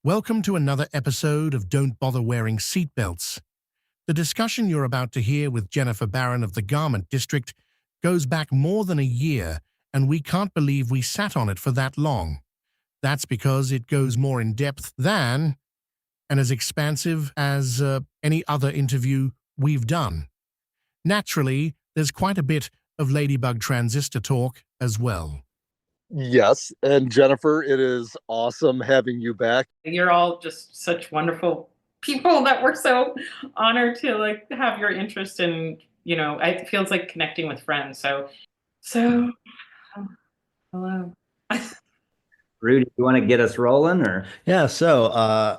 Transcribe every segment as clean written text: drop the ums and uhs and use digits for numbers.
Welcome to another episode of Don't Bother Wearing Seatbelts. The discussion you're about to hear with Jennifer Barron of the Garment District goes back more than a year, and we can't believe we sat on it for that long. That's because it goes more in depth than and as expansive as any other interview we've done. Naturally, there's quite a bit of Ladybug Transistor talk as well. Yes, and Jennifer, it is awesome having you back. You're all just such wonderful people that we're so honored to have your interest in, it feels like connecting with friends. So hello. Rudy, you want to get us rolling or? Yeah, so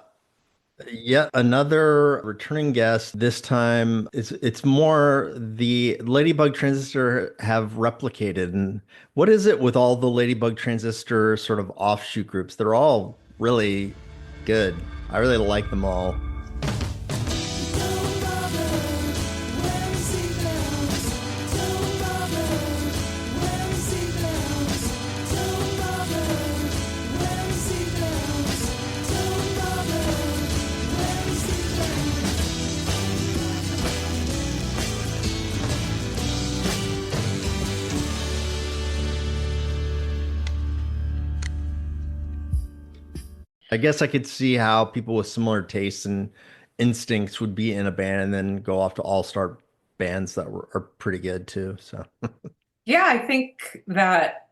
yet another returning guest. This time it's more the Ladybug Transistor have replicated. And what is it with all the Ladybug Transistor sort of offshoot groups? They're all really good. I really like them all. I guess I could see how people with similar tastes and instincts would be in a band and then go off to all-star bands that are pretty good too. So Yeah, I think that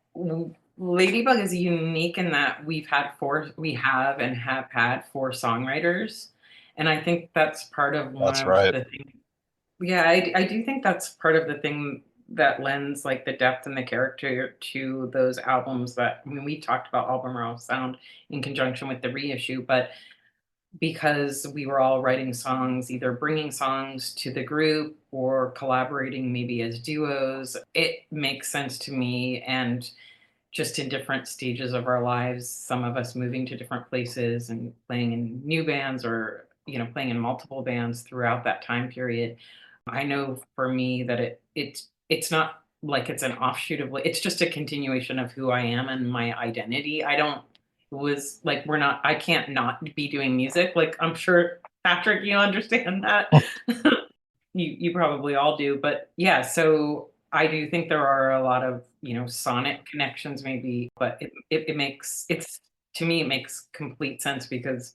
Ladybug is unique in that we have and have had four songwriters. And I think that's part of one That's of right. the things. Yeah, I do think that's part of the thing that lends like the depth and the character to those albums we talked about Album Raw Sound in conjunction with the reissue, but because we were all writing songs, either bringing songs to the group or collaborating maybe as duos, it makes sense to me. And just in different stages of our lives, some of us moving to different places and playing in new bands or, playing in multiple bands throughout that time period. I know for me that it's not like it's an offshoot of it's just a continuation of who I am and my identity. I can't not be doing music. Like, I'm sure, Patrick, you understand that. You probably all do. But yeah, so I do think there are a lot of, sonic connections maybe, but it makes complete sense because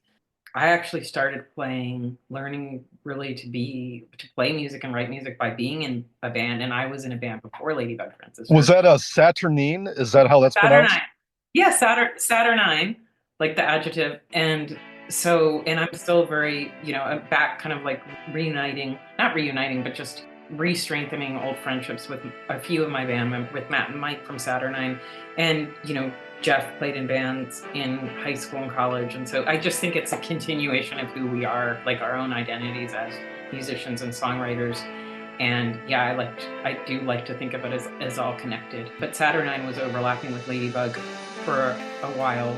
I actually started learning really to play music and write music by being in a band, and I was in a band before Ladybug Transistor. Was that a Saturnine? Is that how that's pronounced? Saturnine. Yeah, Saturnine, like the adjective. And I'm still very, I'm back kind of like not reuniting, but just re-strengthening old friendships with a few of my band members, with Matt and Mike from Saturnine. And, Jeff played in bands in high school and college. And so I just think it's a continuation of who we are, like our own identities as musicians and songwriters. And yeah, I do like to think of it as all connected. But Saturnine was overlapping with Ladybug for a while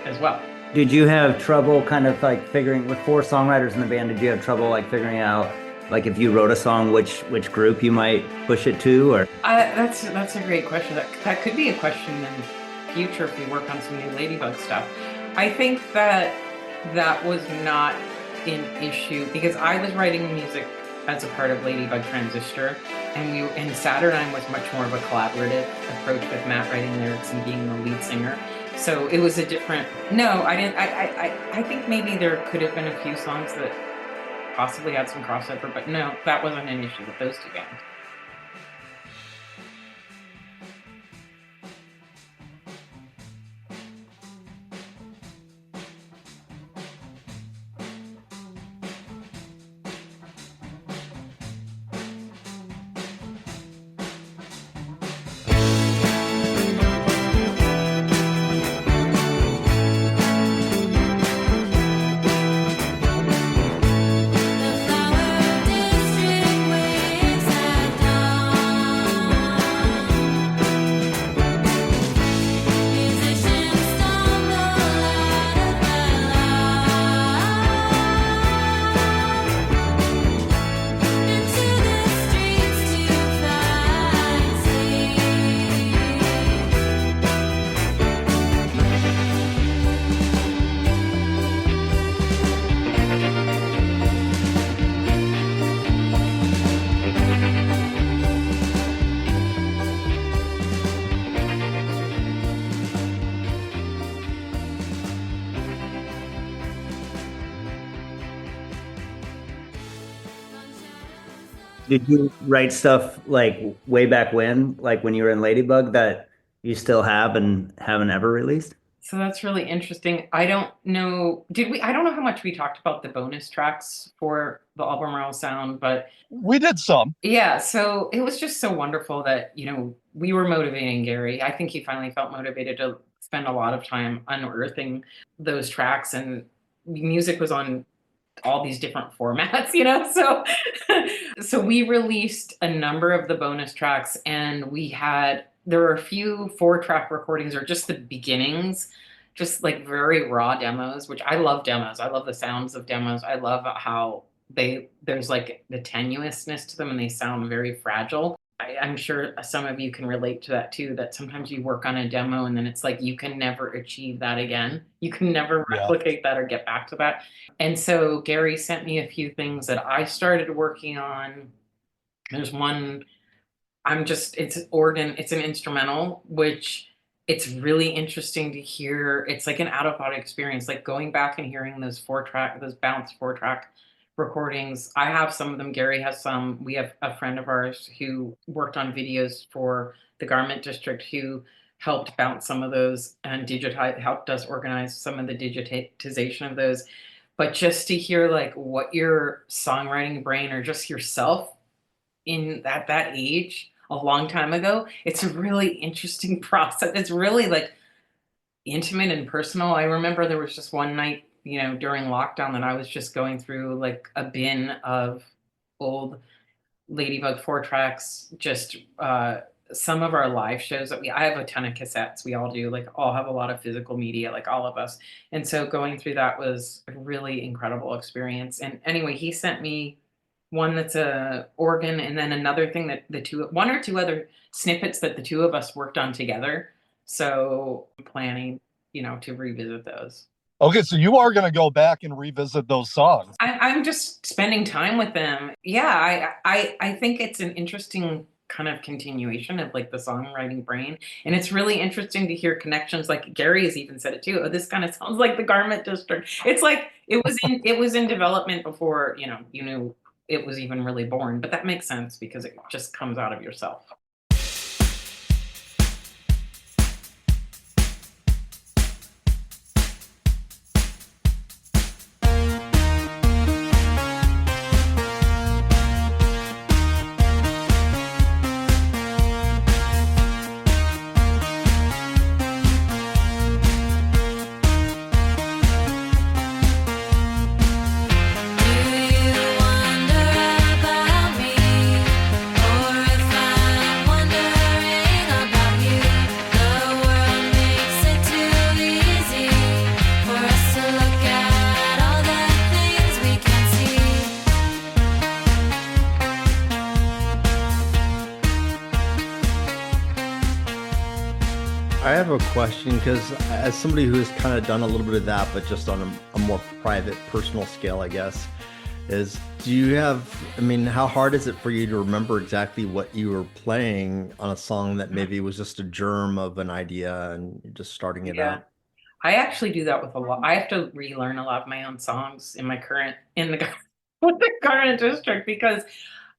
as well. Did you have trouble kind of like figuring, with four songwriters in the band, did you have trouble like figuring out, like if you wrote a song, which group you might push it to? Or that's a great question. That could be a question in the future if we work on some new Ladybug stuff. I think that was not an issue because I was writing music as a part of Ladybug Transistor, and Saturnine was much more of a collaborative approach with Matt writing lyrics and being the lead singer. So it was a different. No, I didn't. I think maybe there could have been a few songs that possibly had some crossover, but no, that wasn't an issue with those two bands. The flower district waves at Did you write stuff like way back when you were in Ladybug, that you still have and haven't ever released? So that's really interesting. I don't know. I don't know how much we talked about the bonus tracks for the Albemarle sound, but We did some. yeah, so it was just so wonderful that, we were motivating Gary. I think he finally felt motivated to spend a lot of time unearthing those tracks, and music was on all these different formats, so so we released a number of the bonus tracks, and there were a few 4-track recordings, or just the beginnings, just like very raw demos, which I love demos. I love the sounds of demos. I love how there's like the tenuousness to them, and they sound very fragile. I'm sure some of you can relate to that too, that sometimes you work on a demo and then it's like you can never achieve that again. You can never Yeah. replicate that or get back to that. And so Gary sent me a few things that I started working on. There's one, it's organ, it's an instrumental, which it's really interesting to hear. It's like an out of body experience, like going back and hearing those bounce 4-track recordings. I have some of them. Gary has some. We have a friend of ours who worked on videos for the Garment District who helped bounce some of those and helped us organize some of the digitization of those. But just to hear like what your songwriting brain, or just yourself at that age a long time ago, it's a really interesting process. It's really like intimate and personal. I remember there was just one night, during lockdown, that I was just going through like a bin of old Ladybug 4-tracks, just some of our live shows I have a ton of cassettes. We all do, like all have a lot of physical media, like all of us. And so going through that was a really incredible experience. And anyway, he sent me one that's a organ, and then another thing that one or two other snippets that the two of us worked on together. So I'm planning, to revisit those. Okay, so you are going to go back and revisit those songs. I'm just spending time with them. Yeah, I think it's an interesting kind of continuation of like the songwriting brain, and it's really interesting to hear connections. Like Gary has even said it too. Oh, this kind of sounds like the Garment District. It's like it was in development before you knew it was even really born. But that makes sense because it just comes out of yourself. I have a question, because as somebody who has kind of done a little bit of that, but just on a more private, personal scale, I guess, how hard is it for you to remember exactly what you were playing on a song that maybe was just a germ of an idea and you're just starting it out? I actually do that with a lot. I have to relearn a lot of my own songs in the with the Garment District, because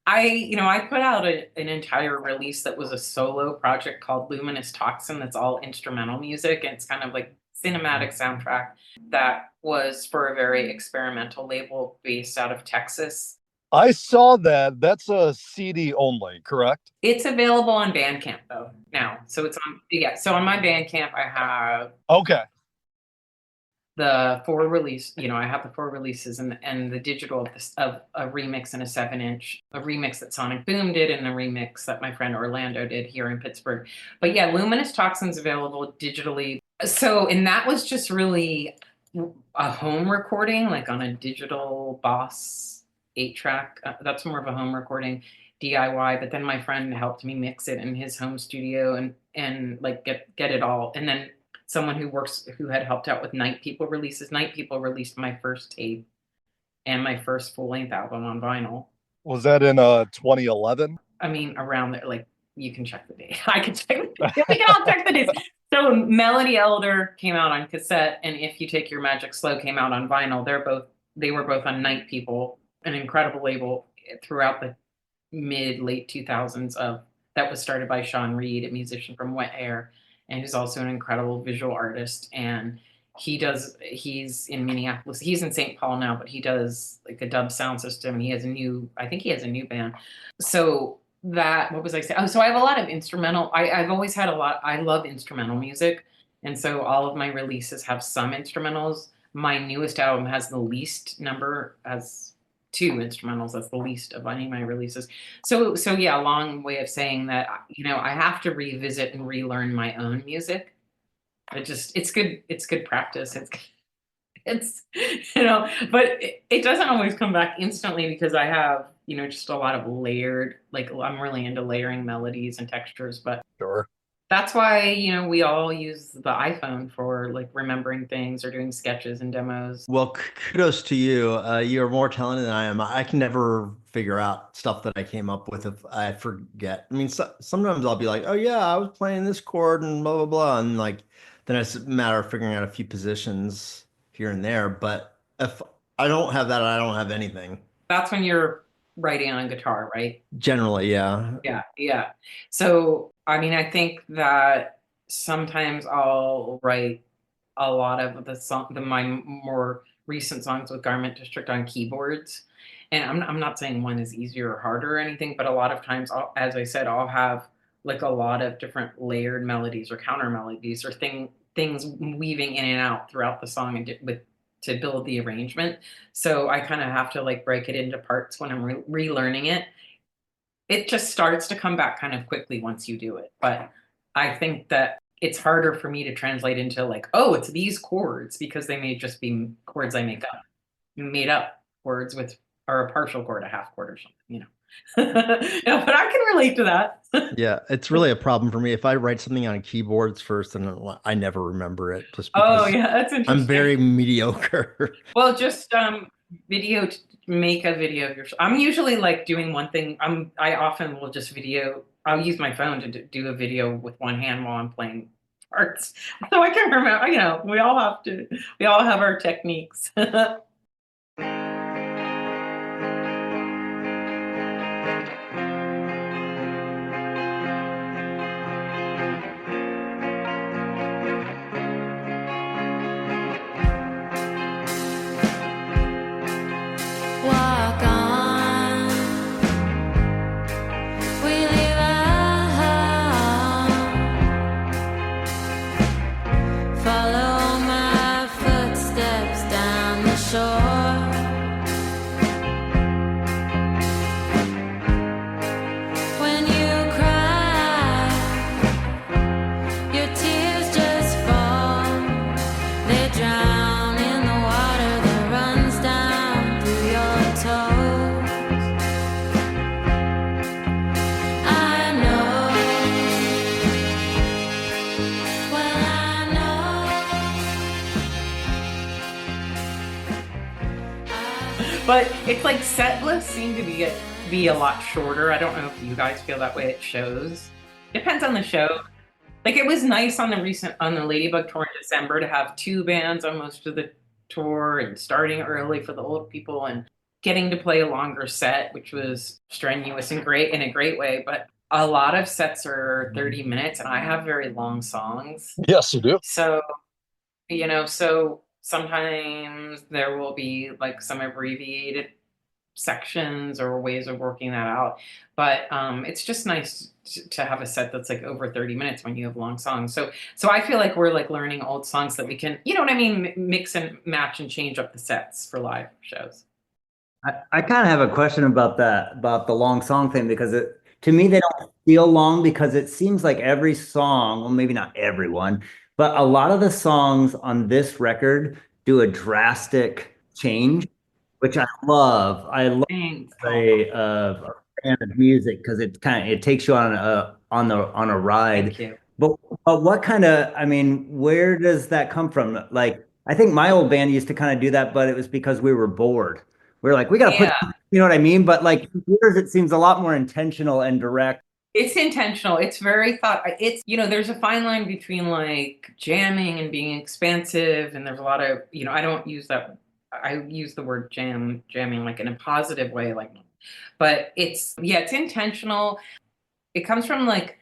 I put out an entire release that was a solo project called Luminous Toxin. That's all instrumental music, and it's kind of like cinematic soundtrack that was for a very experimental label based out of Texas. I saw that. That's a CD only, correct? It's available on Bandcamp though now. So so on my Bandcamp I have Okay. the 4 release, I have the 4 releases and the digital of a remix and a 7-inch, a remix that Sonic Boom did and a remix that my friend Orlando did here in Pittsburgh. But yeah, Luminous Toxin's available digitally. So, and that was just really a home recording, like on a digital Boss 8-track. That's more of a home recording, DIY. But then my friend helped me mix it in his home studio and like get it all. And then someone who had helped out with Night People releases. Night People released my first tape and my first full-length album on vinyl. Was that in 2011? I mean, around there, like you can check the date. I can check the date. We can all check the dates. So Melody Elder came out on cassette, and If You Take Your Magic Slow came out on vinyl. They were both on Night People, an incredible label throughout the mid late 2000s of that was started by Sean Reed, a musician from Wet Air, and who's also an incredible visual artist. And he's in Minneapolis. He's in St. Paul now, but he does like a dub sound system. I think he has a new band. So what was I saying? Oh, so I have a lot of instrumental. I've always had a lot. I love instrumental music. And so all of my releases have some instrumentals. My newest album has the least number, has 2 instrumentals. That's the least of any of my releases. So yeah, a long way of saying that, I have to revisit and relearn my own music. It's good practice. It's, but it doesn't always come back instantly because I have, just a lot of layered, like I'm really into layering melodies and textures, but Sure. that's why, we all use the iPhone for like remembering things or doing sketches and demos. Well, kudos to you. You're more talented than I am. I can never figure out stuff that I came up with if I forget. I mean, sometimes I'll be like, oh yeah, I was playing this chord and blah, blah, blah. And like, then it's a matter of figuring out a few positions here and there. But if I don't have that, I don't have anything. That's when you're writing on guitar, right? Generally, yeah. Yeah. So, I mean, I think that sometimes I'll write a lot of my more recent songs with Garment District on keyboards. And I'm not saying one is easier or harder or anything, but a lot of times, as I said, I'll have like a lot of different layered melodies or counter melodies or things weaving in and out throughout the song to build the arrangement. So I kind of have to like break it into parts when I'm relearning it. It just starts to come back kind of quickly once you do it. But I think that it's harder for me to translate into like, oh, it's these chords, because they may just be chords I made up chords or a partial chord, a half chord or something, but I can relate to that. Yeah, it's really a problem for me. If I write something on keyboards first, and I never remember it just Oh because yeah, that's interesting. I'm very mediocre. Well, just make a video of yourself. I'm usually like doing one thing. I often will just I'll use my phone to do a video with one hand while I'm playing parts. So I can remember, we all have our techniques. Walk on, we leave our home. Follow my footsteps down the shore. When you cry, your tears just fall. They drown in the water that runs down through your toes. I know, well I know. But it's like set lists seem to be a lot shorter. I don't know if you guys feel that way. It shows. Depends on the show. Like it was nice on the Ladybug tour in December to have 2 bands on most of the tour and starting early for the old people and getting to play a longer set, which was strenuous and great in a great way. But a lot of sets are 30 minutes and I have very long songs. Yes, you do. So, so sometimes there will be like some abbreviated sections or ways of working that out. But it's just nice to have a set that's like over 30 minutes when you have long songs. So I feel like we're like learning old songs that we can, mix and match and change up the sets for live shows. I kind of have a question about the long song thing, because to me, they don't feel long, because it seems like every song, well, maybe not everyone, but a lot of the songs on this record do a drastic change, which I love. I love Thanks. a fan of music, because it takes you on a ride. Thank you. But what kind of, where does that come from? Like, I think my old band used to kind of do that, but it was because we were bored. We were like, we got to Yeah. you know what I mean? But like yours, it seems a lot more intentional and direct. It's intentional. It's very there's a fine line between like jamming and being expansive. And there's a lot of, I don't use that. I use the word jamming like in a positive way, like But it's intentional. It comes from like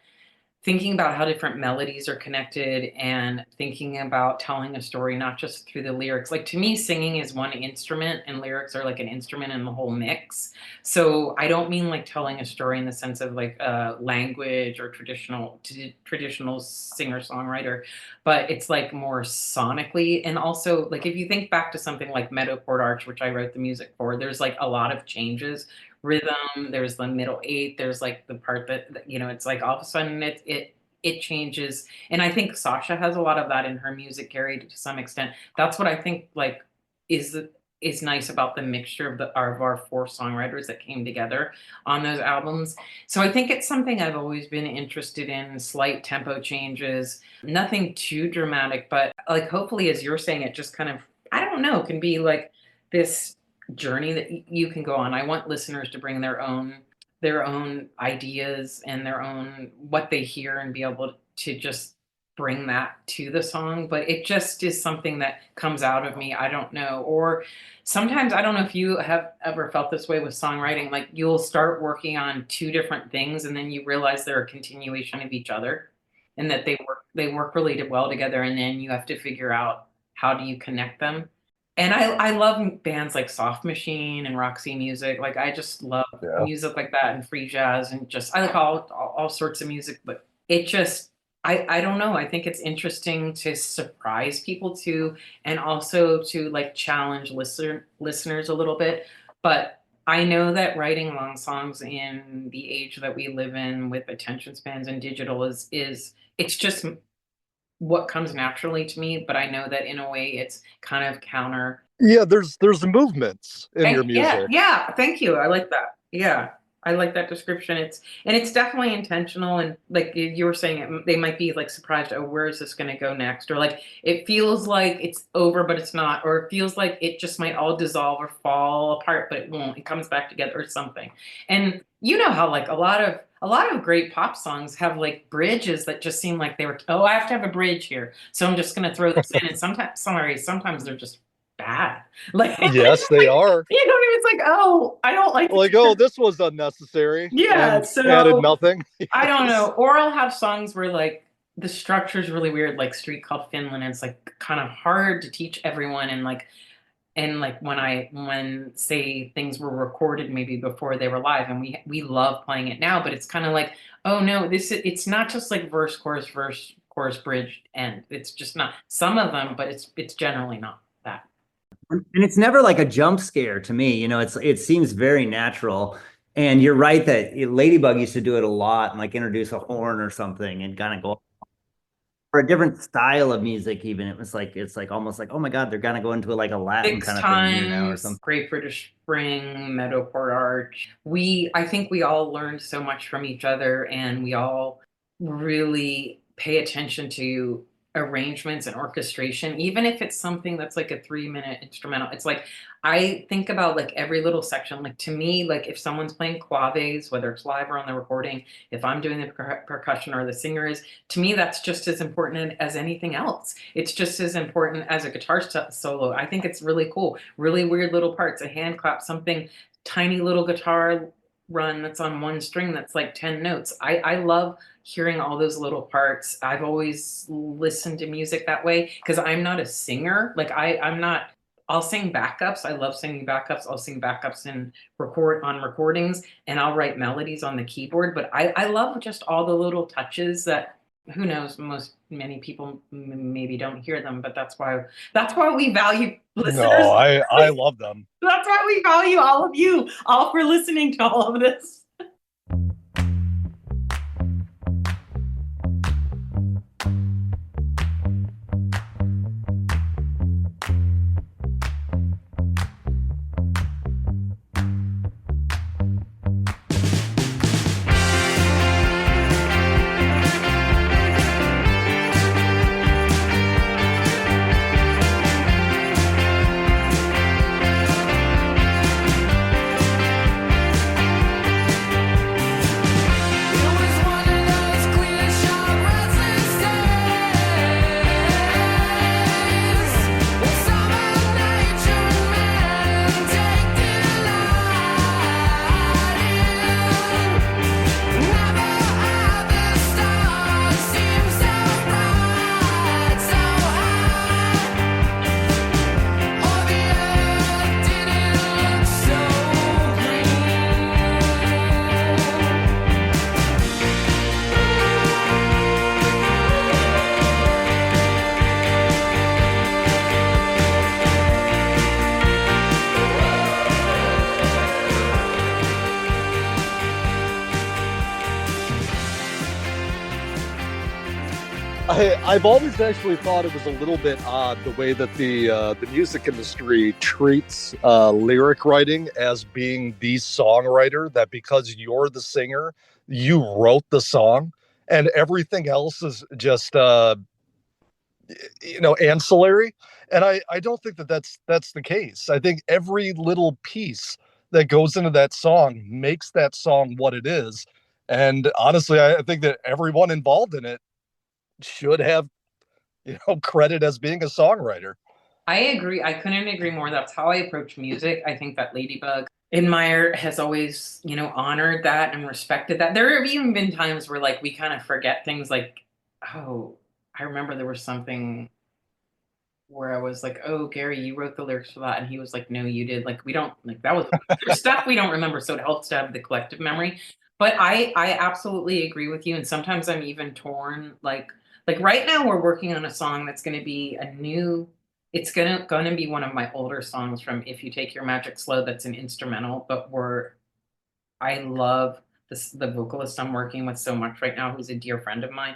thinking about how different melodies are connected and thinking about telling a story not just through the lyrics. Like to me, singing is one instrument and lyrics are like an instrument in the whole mix. So I don't mean like telling a story in the sense of like language or traditional singer-songwriter, but it's like more sonically. And also like if you think back to something like Meadow Chord Arch, which I wrote the music for, there's like a lot of changes. Rhythm, there's the middle eight, there's like the part that it's like all of a sudden it changes. And I think Sasha has a lot of that in her music, Gary, to some extent. That's what I think like is nice about the mixture of our four songwriters that came together on those albums. So I think it's something I've always been interested in, slight tempo changes, nothing too dramatic, but like hopefully as you're saying, it just kind of, I don't know, can be like this journey that you can go on. I want listeners to bring their own ideas and their own what they hear and be able to just bring that to the song. But it just is something that comes out of me. I don't know. Or sometimes I don't know if you have ever felt this way with songwriting, like you'll start working on two different things and then you realize they're a continuation of each other and that they work really well together, and then you have to figure out how do you connect them. And I love bands like Soft Machine and Roxy Music. Like I just love music like that and free jazz and just I like all sorts of music. But it just I don't know. I think it's interesting to surprise people too, and also to like challenge listeners a little bit. But I know that writing long songs in the age that we live in with attention spans and digital is it's just what comes naturally to me, but I know that in a way it's kind of counter. Yeah, there's movements in your music. Yeah, thank you. I like that. Yeah, I like that description. It's definitely intentional, and like you were saying, they might be like surprised. Oh, where is this going to go next? Or like it feels like it's over, but it's not. Or it feels like it just might all dissolve or fall apart, but it won't. It comes back together or something. And you know how like a lot of great pop songs have like bridges that just seem like they were, oh, I have to have a bridge here, so I'm just going to throw this in. And sometimes they're just bad. Like yes, they are. You know what I mean? It's like, oh, I don't like oh, this was unnecessary. Yeah, and so added nothing. I don't know. Or I'll have songs where like the structure is really weird, like Street Called Finland, and it's like kind of hard to teach everyone, and like when say things were recorded maybe before they were live, and we love playing it now, but it's kind of like, oh no, it's not just like verse chorus bridge end. It's just not. Some of them, but it's generally not that. And it's never like a jump scare to me. You know, it seems very natural. And you're right that Ladybug used to do it a lot and like introduce a horn or something and kind of go for a different style of music. Even it's like almost like, oh my God, they're gonna go into like a Latin Six kind of Times, thing, you know, or something. Great British Spring, Meadow Chord Arch. I think we all learned so much from each other, and we all really pay attention to arrangements and orchestration, even if it's something that's like a 3-minute instrumental. It's like I think about like every little section. Like to me, like if someone's playing claves, whether it's live or on the recording, if I'm doing the percussion or the singer is, to me that's just as important as anything else. It's just as important as a guitar solo. I think it's really cool, really weird little parts, a hand clap, something tiny little guitar run that's on one string that's like 10 notes. I love hearing all those little parts. I've always listened to music that way because I'm not a singer. Like I'm not, I'll sing backups. I love singing backups. I'll sing backups and on recordings, and I'll write melodies on the keyboard. But I love just all the little touches that, who knows, many people maybe don't hear them, but that's why we value listeners. No, I love them. That's why we value all of you, all for listening to all of this. I've always actually thought it was a little bit odd the way that the music industry treats lyric writing as being the songwriter. That because you're the singer, you wrote the song, and everything else is just ancillary. And I don't think that that's the case. I think every little piece that goes into that song makes that song what it is. And honestly, I think that everyone involved in it should have credit as being a songwriter. I agree. I couldn't agree more. That's how I approach music. I think that Ladybug Admire has always, honored that and respected that. There have even been times where like we kind of forget things like, oh, I remember there was something where I was like, "Oh, Gary, you wrote the lyrics for that," and he was like, "No, you did." Like we don't like that was there's stuff we don't remember, so it helps to have the collective memory. But I absolutely agree with you, and sometimes I'm even torn. Like right now, we're working on a song that's going to be a new. It's gonna be one of my older songs from If You Take Your Magic Slow. That's an instrumental, but I love the vocalist I'm working with so much right now, who's a dear friend of mine,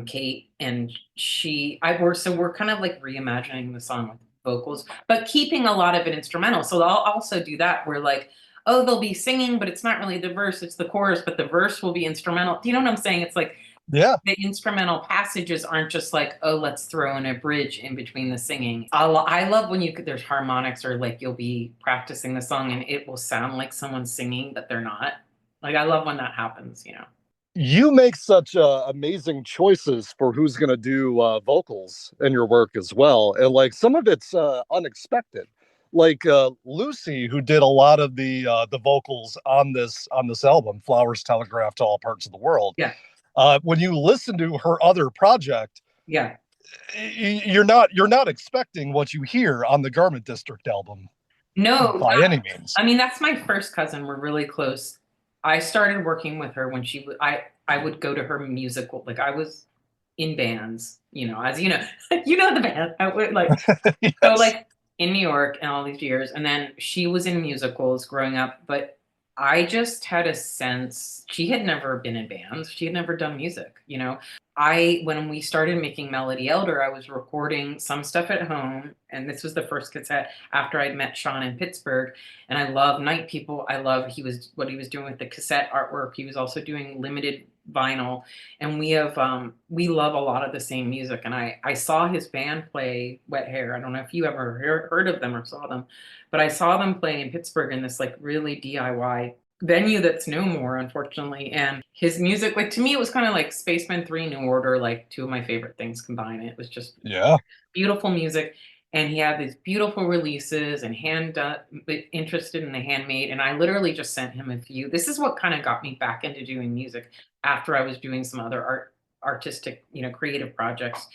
Kate, and we're kind of like reimagining the song with vocals, but keeping a lot of it instrumental. So I'll also do that where like, oh, they'll be singing, but it's not really the verse, it's the chorus, but the verse will be instrumental. Do you know what I'm saying? It's like Yeah. the instrumental passages aren't just like, oh, let's throw in a bridge in between the singing. I love when there's harmonics or like you'll be practicing the song and it will sound like someone's singing, but they're not. Like I love when that happens. You make such amazing choices for who's going to do vocals in your work as well. And like some of it's unexpected. Like Lucy, who did a lot of the vocals on this album, Flowers Telegraphed to All Parts of the World. Yeah. When you listen to her other project, Yeah. you're not expecting what you hear on the Garment District album. No, by any means. I mean, that's my first cousin. We're really close. I started working with her when I would go to her musical. Like I was in bands, as you know, the band. I would like Yes. so like in New York and all these years, and then she was in musicals growing up. But I just had a sense she had never been in bands. She had never done music. When we started making Melody Elder, I was recording some stuff at home, and this was the first cassette after I'd met Sean in Pittsburgh. And I love Night People. I love what he was doing with the cassette artwork. He was also doing limited vinyl, and we love a lot of the same music. And I saw his band play Wet Hair. I don't know if you ever heard of them or saw them, but I saw them play in Pittsburgh in this like really DIY venue that's no more, unfortunately. And his music, like to me, it was kind of like Spaceman 3, New Order, like two of my favorite things combined. It was just beautiful music. And he had these beautiful releases and interested in the handmade. And I literally just sent him a few. This is what kind of got me back into doing music after I was doing some other artistic, creative projects.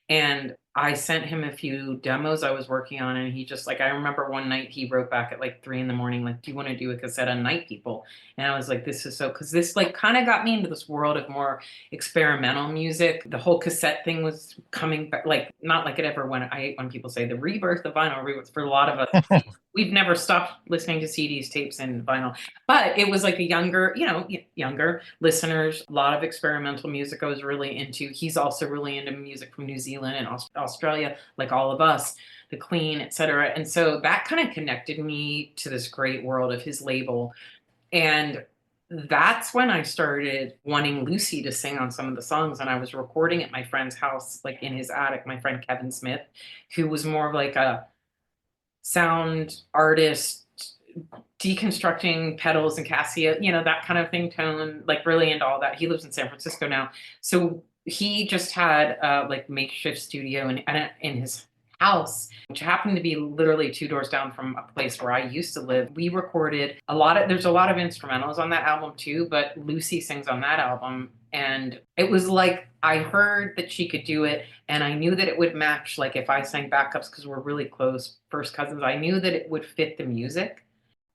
And I sent him a few demos I was working on, and he just like, I remember one night he wrote back at like 3 a.m, like, do you want to do a cassette on Night People? And I was like, this is so, because this like kind of got me into this world of more experimental music. The whole cassette thing was coming back, like not like it ever went. I hate when people say the rebirth of vinyl, for a lot of us. We've never stopped listening to CDs, tapes, and vinyl, but it was like a younger listeners, a lot of experimental music I was really into. He's also really into music from New Zealand and Australia, like all of us, The Clean, etc. And so that kind of connected me to this great world of his label. And that's when I started wanting Lucy to sing on some of the songs. And I was recording at my friend's house, like in his attic, my friend Kevin Smith, who was more of like a sound artist, deconstructing pedals and Casio, that kind of thing, tone, like really into all that. He lives in San Francisco now. So he just had like makeshift studio in his house, which happened to be literally 2 doors down from a place where I used to live. We recorded there's a lot of instrumentals on that album too, but Lucy sings on that album. And it was like, I heard that she could do it, and I knew that it would match, like if I sang backups, because we're really close first cousins, I knew that it would fit the music.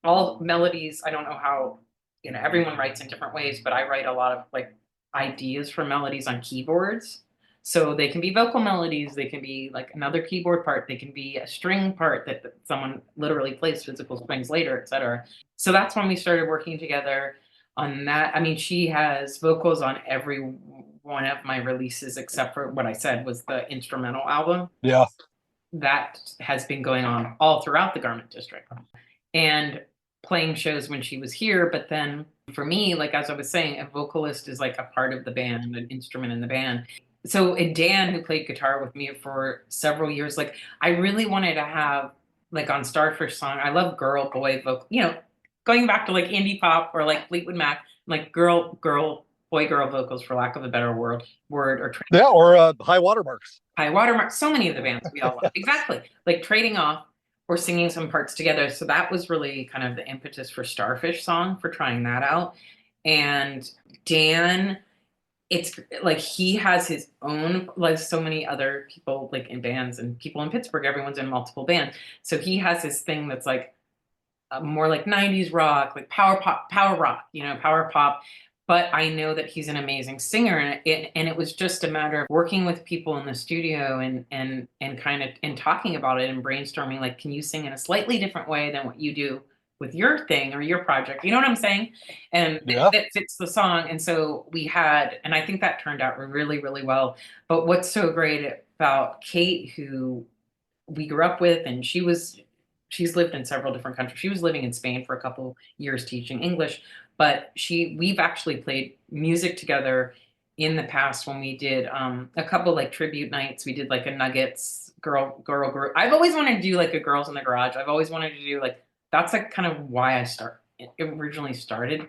All melodies, I don't know how, everyone writes in different ways, but I write a lot of like ideas for melodies on keyboards. So they can be vocal melodies, they can be like another keyboard part, they can be a string part that someone literally plays physical strings later, etc. So that's when we started working together. on that. I mean, she has vocals on every one of my releases except for what I said was the instrumental album. Yeah. That has been going on all throughout the Garment District and playing shows when she was here. But then for me, like as I was saying, a vocalist is like a part of the band, an instrument in the band. So and Dan, who played guitar with me for several years, like I really wanted to have like on Starfish Song, I love girl, boy vocal, you know, going back to like indie pop or like Fleetwood Mac, like girl, boy, girl vocals, for lack of a better word, or Yeah, or High Watermarks. High Watermark, so many of the bands we all love. Exactly. Like trading off or singing some parts together. So that was really kind of the impetus for Starfish Song, for trying that out. And Dan, it's like he has his own, like so many other people like in bands and people in Pittsburgh, everyone's in multiple bands. So he has his thing that's like more like 90s rock, like power pop, power rock, you know, power pop. But I know that he's an amazing singer, and it was just a matter of working with people in the studio and kind of and talking about it and brainstorming, like, can you sing in a slightly different way than what you do with your thing or your project? You know what I'm saying? And Yeah. that fits the song. And so we had, and I think that turned out really, really well. But what's so great about Kate, who we grew up with, and she's lived in several different countries. She was living in Spain for a couple years teaching English, but we've actually played music together in the past when we did a couple like tribute nights. We did like a Nuggets girl group. I've always wanted to do like a Girls in the Garage. I've always wanted to do like, that's like kind of why I originally started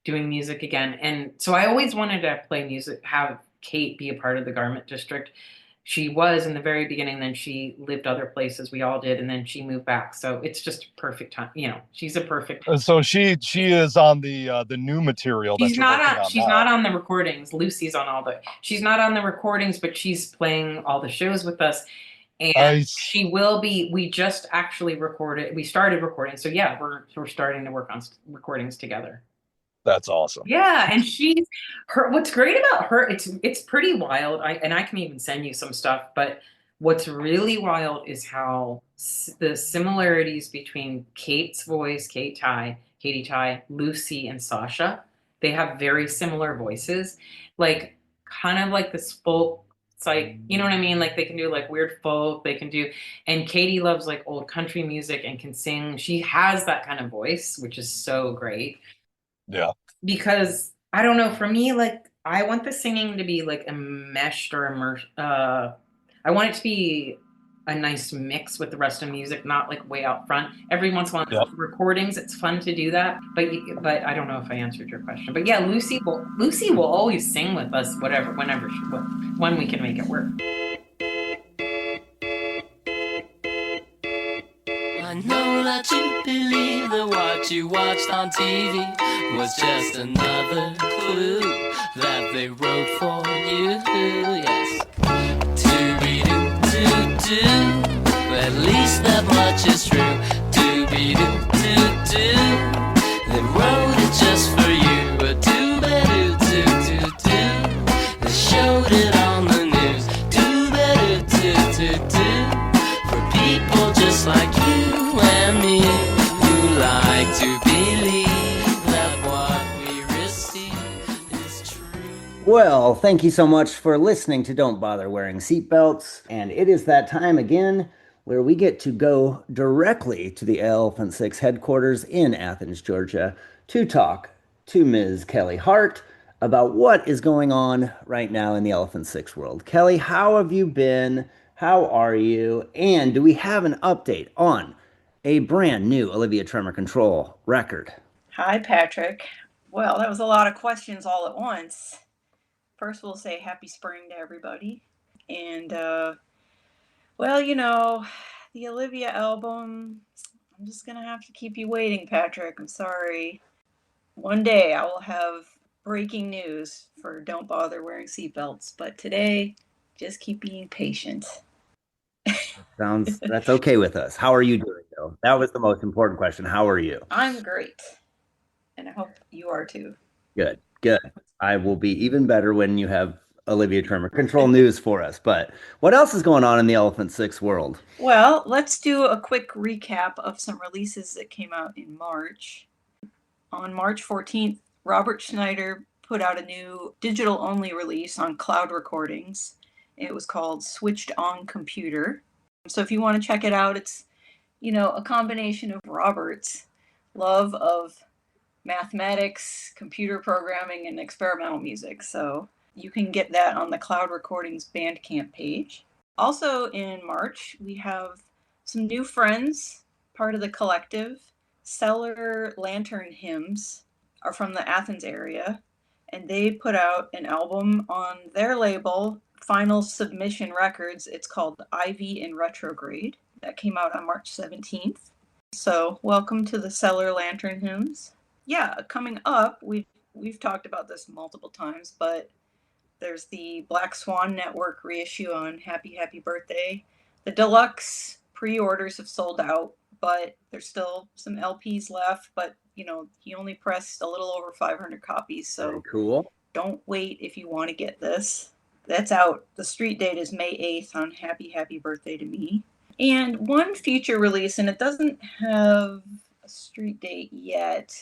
doing music again. And so I always wanted to play music, have Kate be a part of the Garment District. She was in the very beginning, then she lived other places, we all did, and then she moved back. So it's just perfect time, you know, she's a perfect. So she is on the new material. She's not on the recordings. Lucy's on she's not on the recordings, but she's playing all the shows with us. And she will be, we just actually we started recording. So yeah, we're starting to work on recordings together. That's awesome. Yeah, and what's great about her, it's pretty wild. I can even send you some stuff, but what's really wild is how the similarities between Kate's voice, Katie Ty, Lucy, and Sasha, they have very similar voices, like kind of like this folk. It's like, you know what I mean? Like they can do like weird folk, and Katie loves like old country music and can sing. She has that kind of voice, which is so great. Yeah. Because I don't know, for me, like I want the singing to be like enmeshed or immersed. I want it to be a nice mix with the rest of music, not like way out front. Every once in a while, recordings, it's fun to do that. But I don't know if I answered your question. But yeah, Lucy will always sing with us, whenever when we can make it work. I know that you believe that what you watched on TV was just another clue that they wrote for you. Yes. Do-be-do-do-do. At least that much is true. Do-be-do-do-do. They wrote it just for you. Do-be-do-do-do-do. They showed it on the news. Do-be-do-do-do-do. For people just like you and me, who like to believe that what we receive is true. Well, thank you so much for listening to Don't Bother Wearing Seatbelts. And it is that time again where we get to go directly to the Elephant Six headquarters in Athens, Georgia, to talk to Ms. Kelly Hart about what is going on right now in the Elephant Six world. Kelly, how have you been? How are you? And do we have an update on a brand new Olivia Tremor Control record? Hi, Patrick. Well, that was a lot of questions all at once. First, we'll say happy spring to everybody. And, well, you know, the Olivia album, I'm just going to have to keep you waiting, Patrick. I'm sorry. One day I will have breaking news for Don't Bother Wearing Seatbelts. But today, just keep being patient. That's okay with us. How are you doing, though? That was the most important question. How are you? I'm great. And I hope you are too. Good. I will be even better when you have Olivia Tremor Control news for us. But what else is going on in the Elephant Six world? Well, let's do a quick recap of some releases that came out in March. On March 14th, Robert Schneider put out a new digital-only release on cloud recordings. It was called Switched On Computer. So if you want to check it out, it's, a combination of Robert's love of mathematics, computer programming, and experimental music. So you can get that on the Cloud Recordings Bandcamp page. Also in March, we have some new friends, part of the collective. Cellar Lantern Hymns are from the Athens area, and they put out an album on their label, Final Submission Records. It's called Ivy in Retrograde. That came out on March 17th. So welcome to the Cellar Lantern Hymns. Yeah, coming up, we've talked about this multiple times, but there's the Black Swan Network reissue on Happy Happy Birthday. The deluxe pre-orders have sold out, but there's still some LPs left, but he only pressed a little over 500 copies, so Very cool. Don't wait if you want to get this. That's out. The street date is May 8th on Happy Happy Birthday to Me. And one future release, and it doesn't have a street date yet,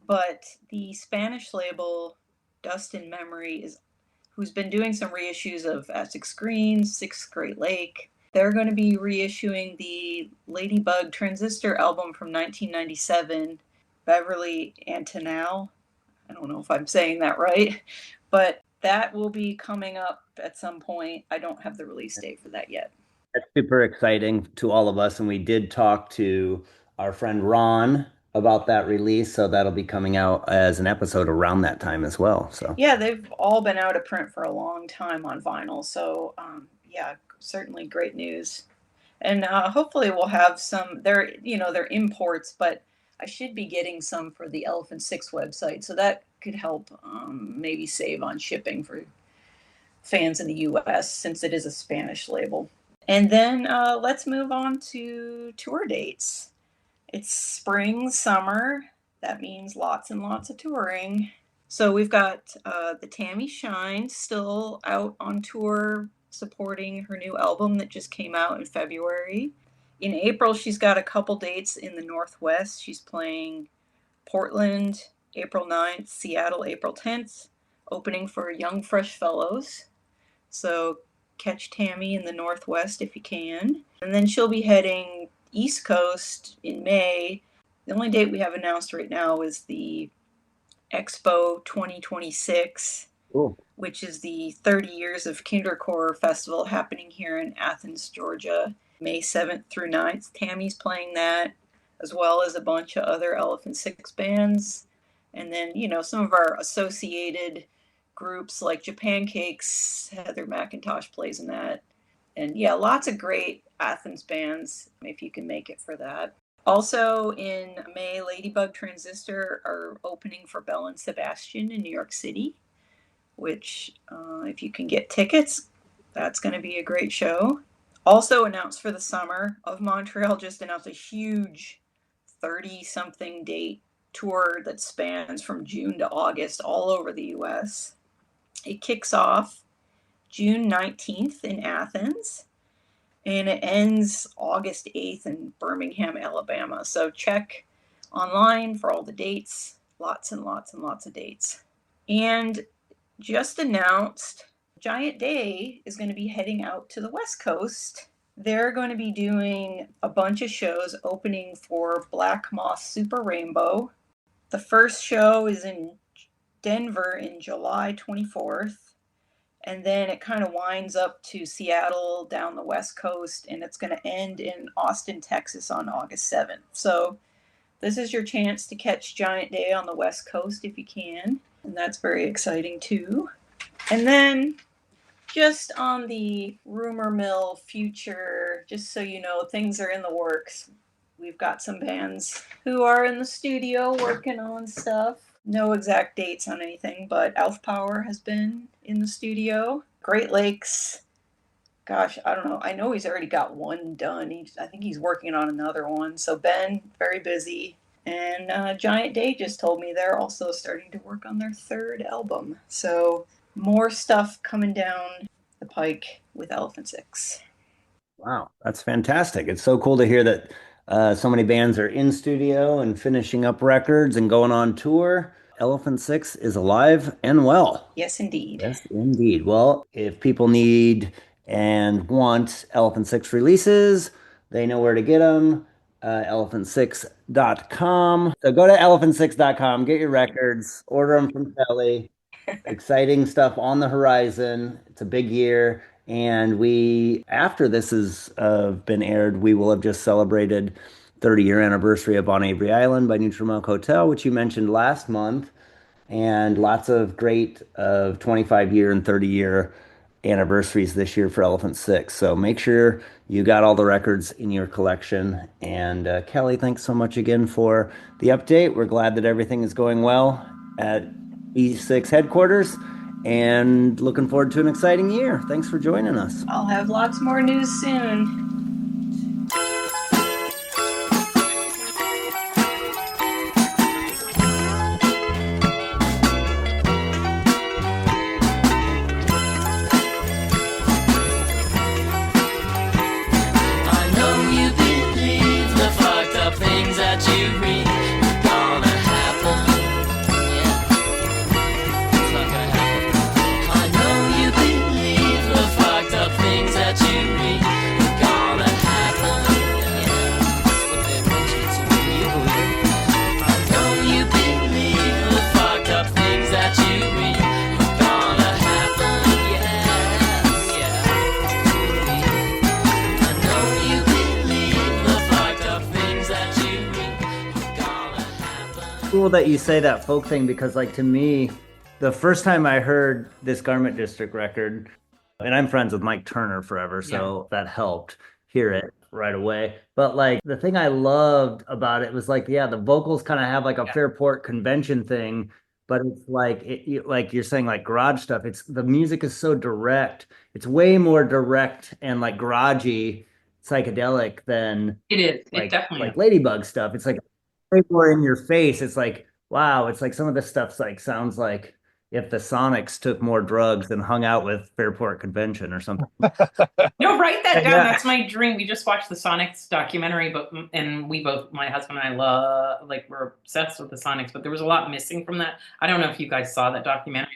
but the Spanish label Dust in Memory who's been doing some reissues of Essex Green, Sixth Great Lake. They're going to be reissuing the Ladybug Transistor album from 1997, Beverly Antonal. I don't know if I'm saying that right, but that will be coming up at some point. I don't have the release date for that yet. That's super exciting to all of us. And we did talk to our friend Ron about that release. So that'll be coming out as an episode around that time as well. So yeah, they've all been out of print for a long time on vinyl. So yeah, certainly great news. And hopefully we'll have some, they're imports, but I should be getting some for the Elephant Six website. So that could help maybe save on shipping for fans in the US since it is a Spanish label. And then let's move on to tour dates. It's spring, summer. That means lots and lots of touring. So we've got the Tammy Shine still out on tour supporting her new album that just came out in February. In April, she's got a couple dates in the Northwest. She's playing Portland, April 9th, Seattle, April 10th, opening for Young Fresh Fellows. So catch Tammy in the Northwest if you can. And then she'll be heading East Coast in May. The only date we have announced right now is the Expo 2026, which is the 30 Years of Kindercore Festival happening here in Athens, Georgia, May 7th through 9th. Tammy's playing that, as well as a bunch of other Elephant Six bands. And then, some of our associated groups like Japan Cakes, Heather McIntosh plays in that. And yeah, lots of great Athens bands if you can make it for that. Also in May, Ladybug Transistor are opening for Belle and Sebastian in New York City, which if you can get tickets, that's going to be a great show. Also announced for the summer, Of Montreal just announced a huge 30-something date tour that spans from June to August all over the U.S. It kicks off June 19th in Athens, and it ends August 8th in Birmingham, Alabama. So check online for all the dates. Lots and lots and lots of dates. And just announced, Giant Day is going to be heading out to the West Coast. They're going to be doing a bunch of shows opening for Black Moth Super Rainbow. The first show is in Denver in July 24th. And then it kind of winds up to Seattle down the West Coast, and it's going to end in Austin, Texas on August 7th. So this is your chance to catch Giant Day on the West Coast if you can. And that's very exciting too. And then just on the rumor mill future, just so you know, things are in the works. We've got some bands who are in the studio working on stuff. No exact dates on anything, but Alf Power has been in the studio. Great Lakes, gosh, I don't know. I know he's already got one done. I think he's working on another one. So Ben, very busy. And Giant Day just told me they're also starting to work on their third album. So more stuff coming down the pike with Elephant Six. Wow, that's fantastic. It's so cool to hear that so many bands are in studio and finishing up records and going on tour. Elephant Six is alive and well. Yes, indeed. Yes, indeed. Well, if people need and want Elephant Six releases, they know where to get them. Elephant6.com. So go to elephant6.com, get your records, order them from Kelly. Exciting stuff on the horizon. It's a big year. And after this has been aired, we will have just celebrated 30-year anniversary of On Avery Island by Neutral Milk Hotel, which you mentioned last month, and lots of great 25-year and 30-year anniversaries this year for Elephant Six. So make sure you got all the records in your collection. And Kelly, thanks so much again for the update. We're glad that everything is going well at E6 headquarters and looking forward to an exciting year. Thanks for joining us. I'll have lots more news soon. I know you believe the fucked up things that you read are gonna happen. Yeah, it's not gonna happen. I know you believe the fucked up things that you read are gonna happen. Yeah, that's what they want you to believe. I know you believe the fucked up things that you read are gonna happen. Yeah, yeah. I know you believe the fucked up things that you read are gonna happen. Cool that you say that folk thing, because like to me, the first time I heard this Garment District record, and I'm friends with Mike Turner forever, so that helped hear it right away. But like the thing I loved about it was like, yeah, the vocals kind of have like a Fairport convention thing, but it's like like you're saying, like garage stuff. It's the music is so direct. It's way more direct and like garagey, psychedelic than It is. It like definitely is. Ladybug stuff. It's like way more in your face. It's like, wow, it's like some of the stuff's like sounds like if the Sonics took more drugs and hung out with Fairport Convention or something. No, write that down. Yeah. That's my dream. We just watched the Sonics documentary, and we both, my husband and I, we're obsessed with the Sonics. But there was a lot missing from that. I don't know if you guys saw that documentary.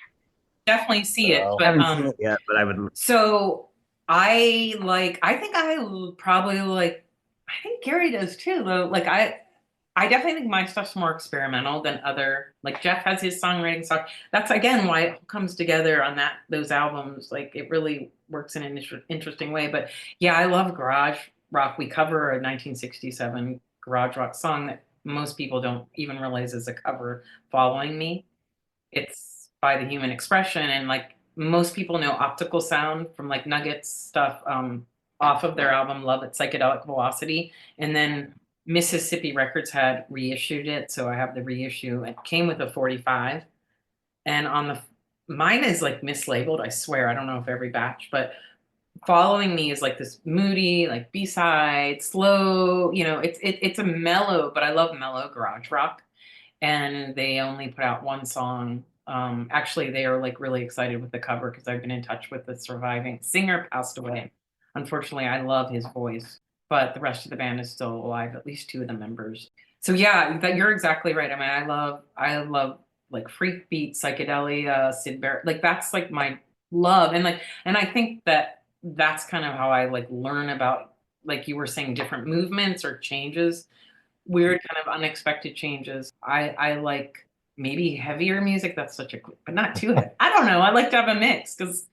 Definitely see it. No. I But haven't seen it yet, but I would. so I think I think Gary does too, though. Like I definitely think my stuff's more experimental than other, like Jeff has his songwriting stuff. That's again why it comes together on those albums. Like it really works in an interesting way. But yeah, I love garage rock. We cover a 1967 garage rock song that most people don't even realize is a cover, Following Me. It's by The Human Expression, and like most people know Optical Sound from like Nuggets stuff off of their album Love at Psychedelic Velocity. And then Mississippi Records had reissued it, so I have the reissue. It came with a 45, and mine is like mislabeled. I swear, I don't know if every batch, but Following Me is like this moody, like B-side, slow. It's a mellow, but I love mellow garage rock. And they only put out one song. Actually, they are like really excited with the cover because I've been in touch with the surviving singer. Passed away. Unfortunately, I love his voice, but the rest of the band is still alive, at least two of the members. So yeah, you're exactly right. I mean, I love like freak beat, psychedelia, Sid Barrett. Like that's like my love. And I think that's kind of how I like learn about, like you were saying, different movements or changes, weird kind of unexpected changes. I like maybe heavier music. That's but not too heavy. I don't know. I like to have a mix because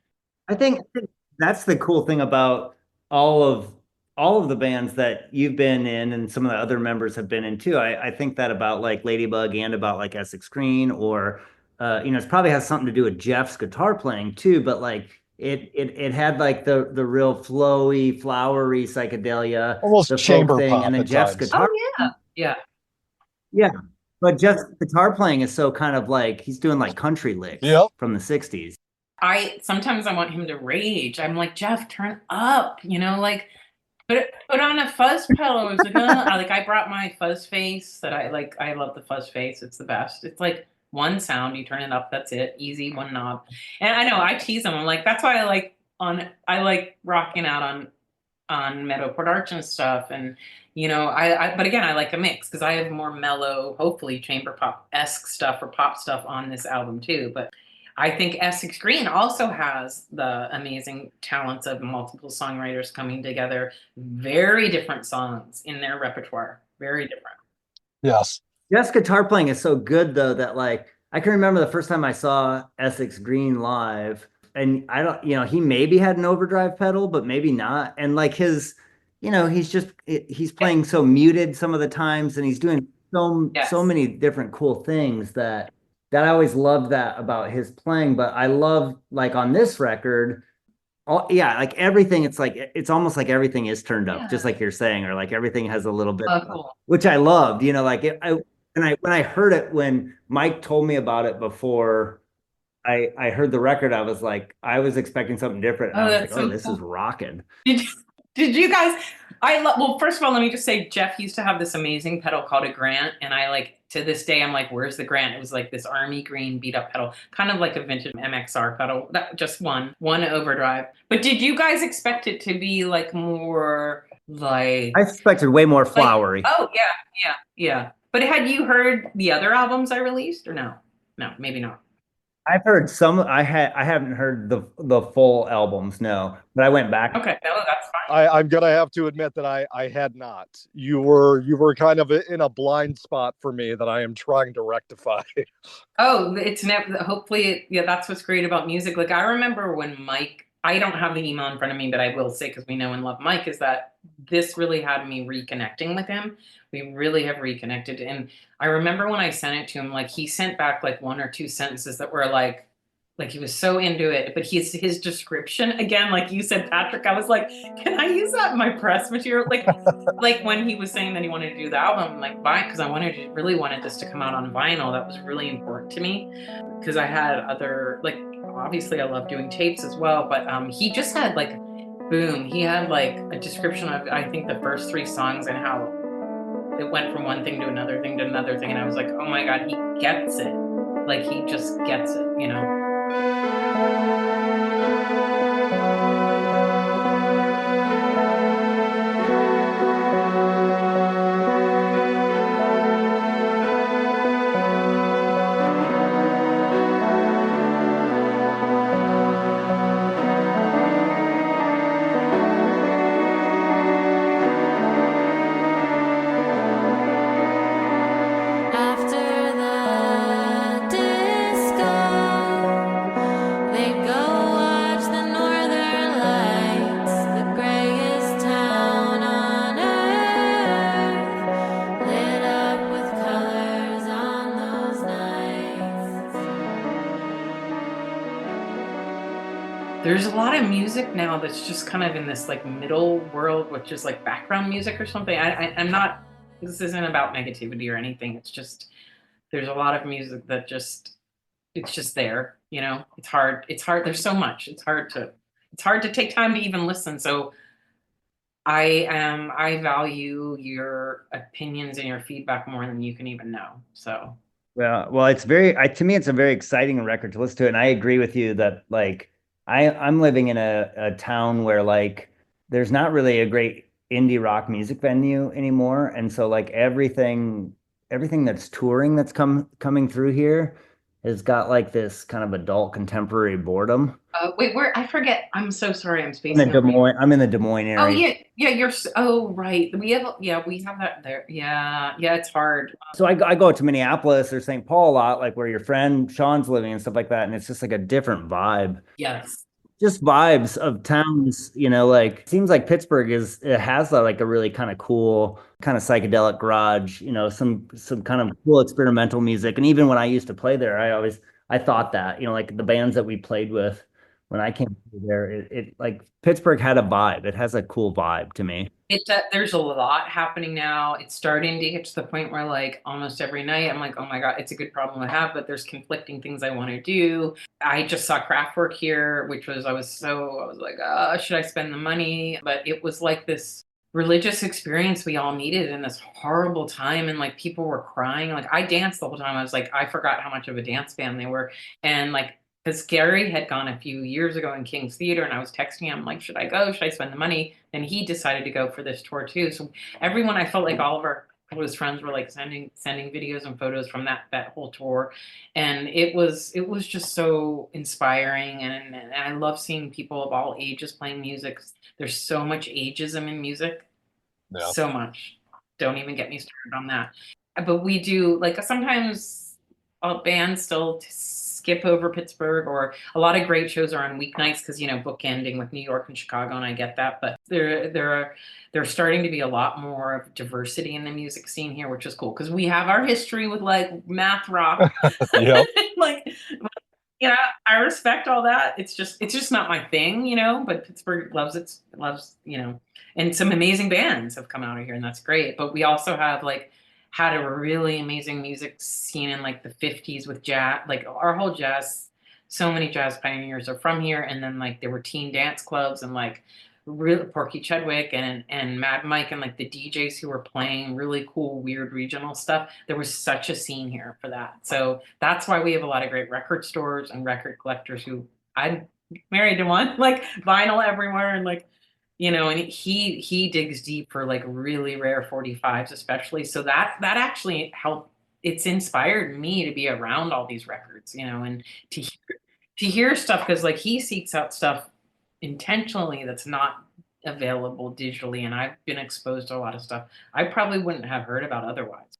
I think that's the cool thing about all of the bands that you've been in and some of the other members have been in too. I think that about like Ladybug and about like Essex Green, or it probably has something to do with Jeff's guitar playing too, but like it had like the real flowy, flowery psychedelia, Almost the folk chamber thing, pop and then at Jeff's times. guitar. yeah. Yeah. But Jeff's guitar playing is so kind of like he's doing like country licks Yep. from the 60s. Sometimes I want him to rage. I'm like, Jeff, turn up, like put on a fuzz pillow. It's like, I brought my fuzz face that I like. I love the fuzz face. It's the best. It's like one sound, you turn it up, that's it. Easy, one knob. And I know I tease him. I'm like, that's why I like rocking out on on Meadowport Arch and stuff. And but again, I like a mix because I have more mellow, hopefully chamber pop-esque stuff or pop stuff on this album too. But I think Essex Green also has the amazing talents of multiple songwriters coming together, very different songs in their repertoire, very different. Yes. Jeff's guitar playing is so good though that like I can remember the first time I saw Essex Green live, and I don't, he maybe had an overdrive pedal, but maybe not. And like he's playing so muted some of the times, and he's doing so many different cool things that I always loved that about his playing. But I love like on this record, like everything, it's almost like everything is turned up, just like you're saying, or like everything has a little bit, Cool. which I loved. When I heard it, when Mike told me about it before I heard the record, I was like, I was expecting something different. And I was like, so this cool. is rocking. Did you guys? Well, first of all, let me just say, Jeff used to have this amazing pedal called a Grant, and I like to this day, I'm like, where's the Grant? It was like this army green beat up pedal, kind of like a vintage MXR pedal. Just one overdrive. But did you guys expect it to be like more like? I expected way more flowery. Yeah. But had you heard the other albums I released, or no? No, maybe not. I've heard some. I haven't heard the full albums, no. But I went back. Okay, no, that's fine. I'm gonna have to admit that I had not. You were kind of in a blind spot for me that I am trying to rectify. Oh, it's never. Hopefully, that's what's great about music. Like I remember when Mike. I don't have the email in front of me, but I will say, because we know and love Mike, is that this really had me reconnecting with him. We really have reconnected. And I remember when I sent it to him, like he sent back like one or two sentences that were like he was so into it. But his description, again, like you said, Patrick, I was like, can I use that in my press material? Like when he was saying that he wanted to do the album, like why? Because I really wanted this to come out on vinyl. That was really important to me, because I had other, like, obviously I love doing tapes as well, but he just had like, boom, he had like a description of, I think, the first 3 songs and how it went from one thing to another thing to another thing. And I was like, oh my God, he gets it. Like he just gets it, After the disco, they'd go watch the northern lights, the grayest town on earth, lit up with colors on those nights. There's a lot of music now that's just kind of in this like middle world, which is like background music or something. I'm not, this isn't about negativity or anything. It's just, there's a lot of music that it's just there, it's hard. There's so much, it's hard to take time to even listen. So I value your opinions and your feedback more than you can even know. So. Well, it's to me, it's a very exciting record to listen to. And I agree with you that like, I'm living in a town where like, there's not really a great indie rock music venue anymore. And so like everything that's touring that's coming through here has got like this kind of adult contemporary boredom. Wait, where? I forget. I'm so sorry. I'm spacing. I'm in the Des Moines area. Oh yeah. Right. We have that there. Yeah. It's hard. So I go to Minneapolis or St. Paul a lot, like where your friend Sean's living and stuff like that, and it's just like a different vibe. Yes. Just vibes of towns, like it seems like Pittsburgh it has like a really kind of cool, kind of psychedelic garage, some kind of cool experimental music. And even when I used to play there, I thought that, like the bands that we played with when I came there, it like Pittsburgh had a vibe. It has a cool vibe to me. There's a lot happening now. It's starting to get to the point where like almost every night I'm like, oh my God, it's a good problem to have, but there's conflicting things I want to do. I just saw Kraftwerk here, which was, I was like, should I spend the money? But it was like this religious experience we all needed in this horrible time. And like people were crying. Like I danced the whole time. I was like, I forgot how much of a dance band they were. And like, because Gary had gone a few years ago in King's Theater, and I was texting him like, should I go? Should I spend the money? And he decided to go for this tour too. So everyone, I felt like all of our close friends were like sending videos and photos from that whole tour, and it was just so inspiring. And I love seeing people of all ages playing music. There's so much ageism in music, Yeah. so much. Don't even get me started on that. But we do, like, sometimes bands still skip over Pittsburgh, or a lot of great shows are on weeknights because, you know, bookending with New York and Chicago, and I get that. But there's starting to be a lot more of diversity in the music scene here, which is cool because we have our history with like math rock. Yep. Like, you know, I respect all that. It's just not my thing, you know, but Pittsburgh loves, you know, and some amazing bands have come out of here, and that's great. But we also have like had a really amazing music scene in like the 50s with jazz, like our whole jazz, so many jazz pioneers are from here. And then like there were teen dance clubs and like real Porky Chedwick and Mad Mike and like the DJs who were playing really cool, weird regional stuff. There was such a scene here for that. So that's why we have a lot of great record stores and record collectors who I'm married to one, like vinyl everywhere, and like, you know, and he digs deep for like really rare 45s, especially. So that actually helped. It's inspired me to be around all these records, you know, and to hear stuff, because like he seeks out stuff intentionally that's not available digitally, and I've been exposed to a lot of stuff I probably wouldn't have heard about otherwise.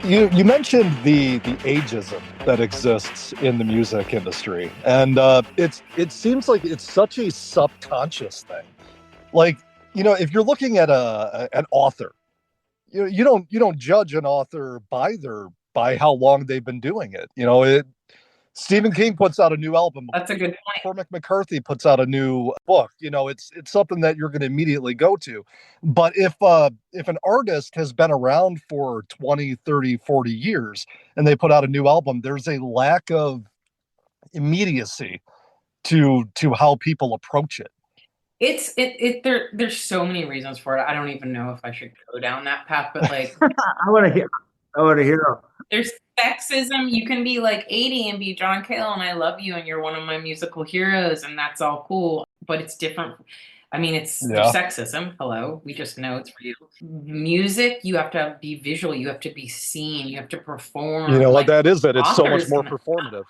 You mentioned the ageism that exists in the music industry, and it seems like it's such a subconscious thing. Like, you know, if you're looking at an author, you don't judge an author by how long they've been doing it. You know, Stephen King puts out a new album. That's a good point. Cormac McCarthy puts out a new book. You know, it's something that you're going to immediately go to. But if an artist has been around for 20, 30, 40 years and they put out a new album, there's a lack of immediacy to how people approach it. There's so many reasons for it. I don't even know if I should go down that path, but like I want to hear. There's sexism. You can be like 80 and be John Cale, and I love you, and you're one of my musical heroes, and that's all cool. But it's different. I mean, there's sexism. Hello, we just know it's real. Music, you have to be visual. You have to be seen. You have to perform. You know like, what that is? That it's so much more performative.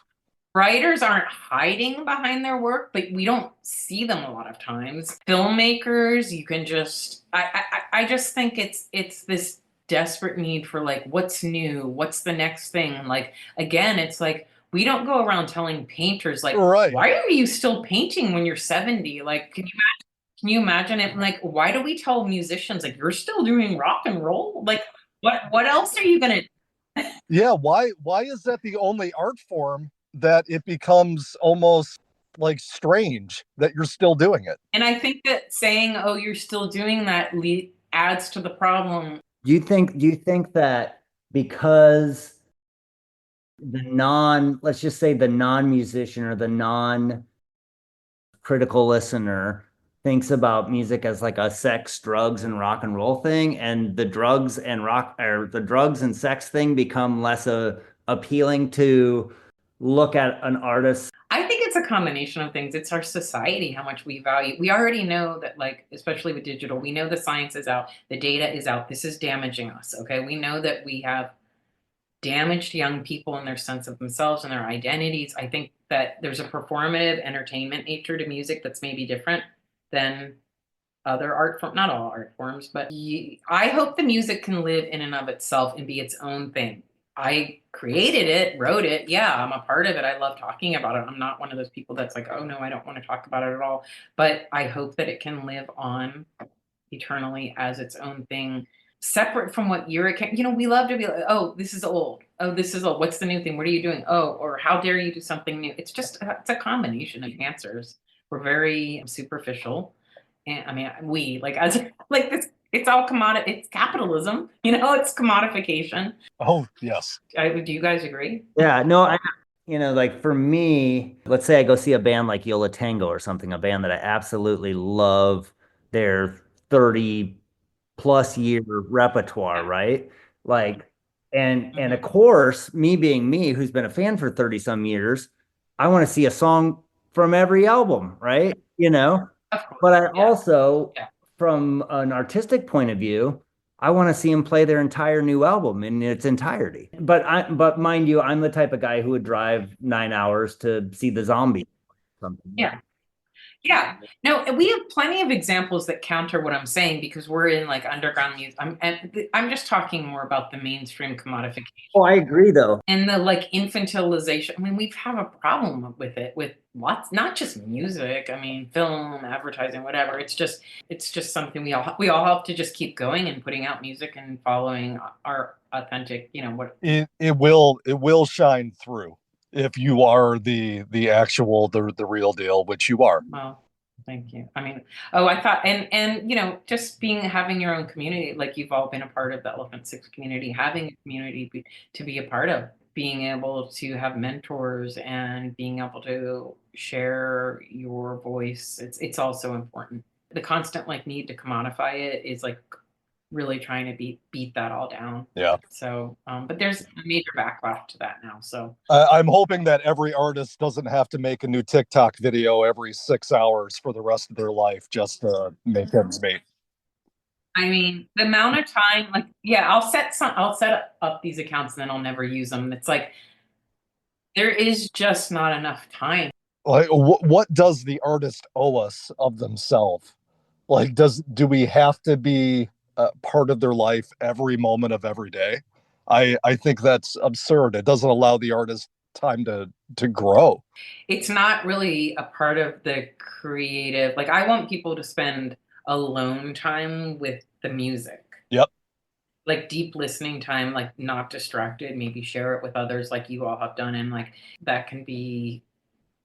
Writers aren't hiding behind their work, but we don't see them a lot of times. Filmmakers, you can just. I just think it's this desperate need for like, what's new, what's the next thing. Like, again, it's like we don't go around telling painters like, why are you still painting when you're 70? Like, can you imagine it? Like, why do we tell musicians like, you're still doing rock and roll? Like, what else are you gonna Yeah, why is that the only art form that it becomes almost like strange that you're still doing it? And I think that saying, oh, you're still doing that adds to the problem. Do you think that because let's just say the non-musician or the non-critical listener thinks about music as like a sex, drugs, and rock and roll thing, and the drugs and sex thing become less appealing to look at an artist? I think it's a combination of things. It's our society, how much we value. We already know that, like, especially with digital, we know the science is out, the data is out. This is damaging us. Okay. We know that we have damaged young people in their sense of themselves and their identities. I think that there's a performative entertainment nature to music that's maybe different than other art form, not all art forms, but I hope the music can live in and of itself and be its own thing. I created it, wrote it. Yeah, I'm a part of it. I love talking about it. I'm not one of those people that's like, oh no, I don't want to talk about it at all. But I hope that it can live on eternally as its own thing, separate from what you're, we love to be like, oh, this is old. Oh, this is old. What's the new thing? What are you doing? Oh, or how dare you do something new? It's a combination of answers. We're very superficial. And I mean, we like as like this, it's all commodity, it's capitalism, it's commodification. Oh, yes. Do you guys agree? Yeah, no, like for me, let's say I go see a band like Yola Tango or something, a band that I absolutely love their 30 plus year repertoire, right? Like, and of course, me being me, who's been a fan for 30 some years, I want to see a song from every album, right? Of course. But I Yeah. also, Yeah. from an artistic point of view, I want to see him play their entire new album in its entirety. But mind you, I'm the type of guy who would drive 9 hours to see the Zombie. Something. Yeah. Yeah. No, we have plenty of examples that counter what I'm saying because we're in like underground music. I'm just talking more about the mainstream commodification. Oh, I agree though. And the like infantilization. I mean, we have a problem with it with lots, not just music. I mean, film, advertising, whatever. It's just something we all have to just keep going and putting out music and following our authentic, what It will shine through if you are the actual the real deal, which you are. Well, thank you. I mean, I thought, and just having your own community, like you've all been a part of the Elephant Six community, having a community to be a part of, being able to have mentors and being able to share your voice. It's also important. The constant like need to commodify it is like really trying to beat that all down. Yeah. So, but there's a major backlash to that now. So I'm hoping that every artist doesn't have to make a new TikTok video every 6 hours for the rest of their life just to make ends meet. I mean, the amount of time, like, yeah, I'll set up these accounts and then I'll never use them. It's like, there is just not enough time. Like, what does the artist owe us of themselves? Like, do we have to be part of their life every moment of every day? I think that's absurd. It doesn't allow the artist time to grow. It's not really a part of the creative. Like, I want people to spend alone time with the music. Yep. Like deep listening time, like not distracted, maybe share it with others like you all have done. And like that can be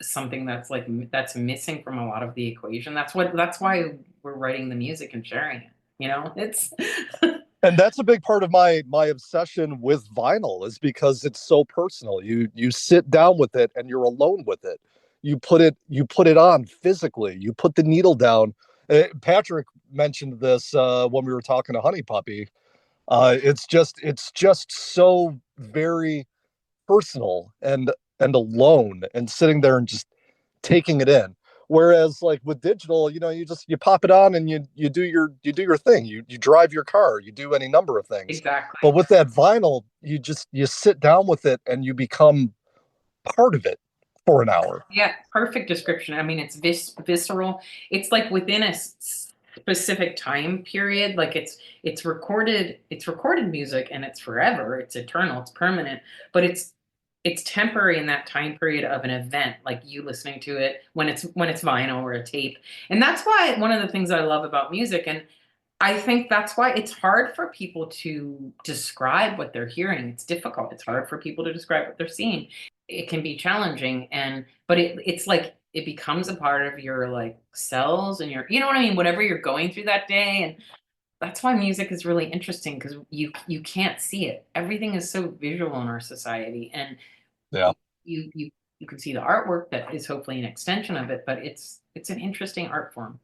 something that's missing from a lot of the equation. That's why we're writing the music and sharing it. It's and that's a big part of my obsession with vinyl is because it's so personal. You sit down with it and you're alone with it. You put it on physically. You put the needle down. Patrick mentioned this when we were talking to Honey Puppy. It's just so very personal and alone and sitting there and just taking it in. Whereas like with digital, you pop it on and you do your thing. You drive your car, you do any number of things. exactly. But with that vinyl, you sit down with it and you become part of it for an hour. Yeah, perfect description. I mean, it's visceral. It's like within a specific time period. Like it's recorded music and it's forever. It's eternal. It's permanent. But it's temporary in that time period of an event, like you listening to it when it's vinyl or a tape. And that's why one of the things I love about music, and I think that's why it's hard for people to describe what they're hearing. It's difficult. It's hard for people to describe what they're seeing. It can be challenging, but it's like it becomes a part of your like cells and you know what I mean, whatever you're going through that day. And that's why music is really interesting because you can't see it. Everything is so visual in our society, and Yeah. You can see the artwork that is hopefully an extension of it, but it's an interesting art form.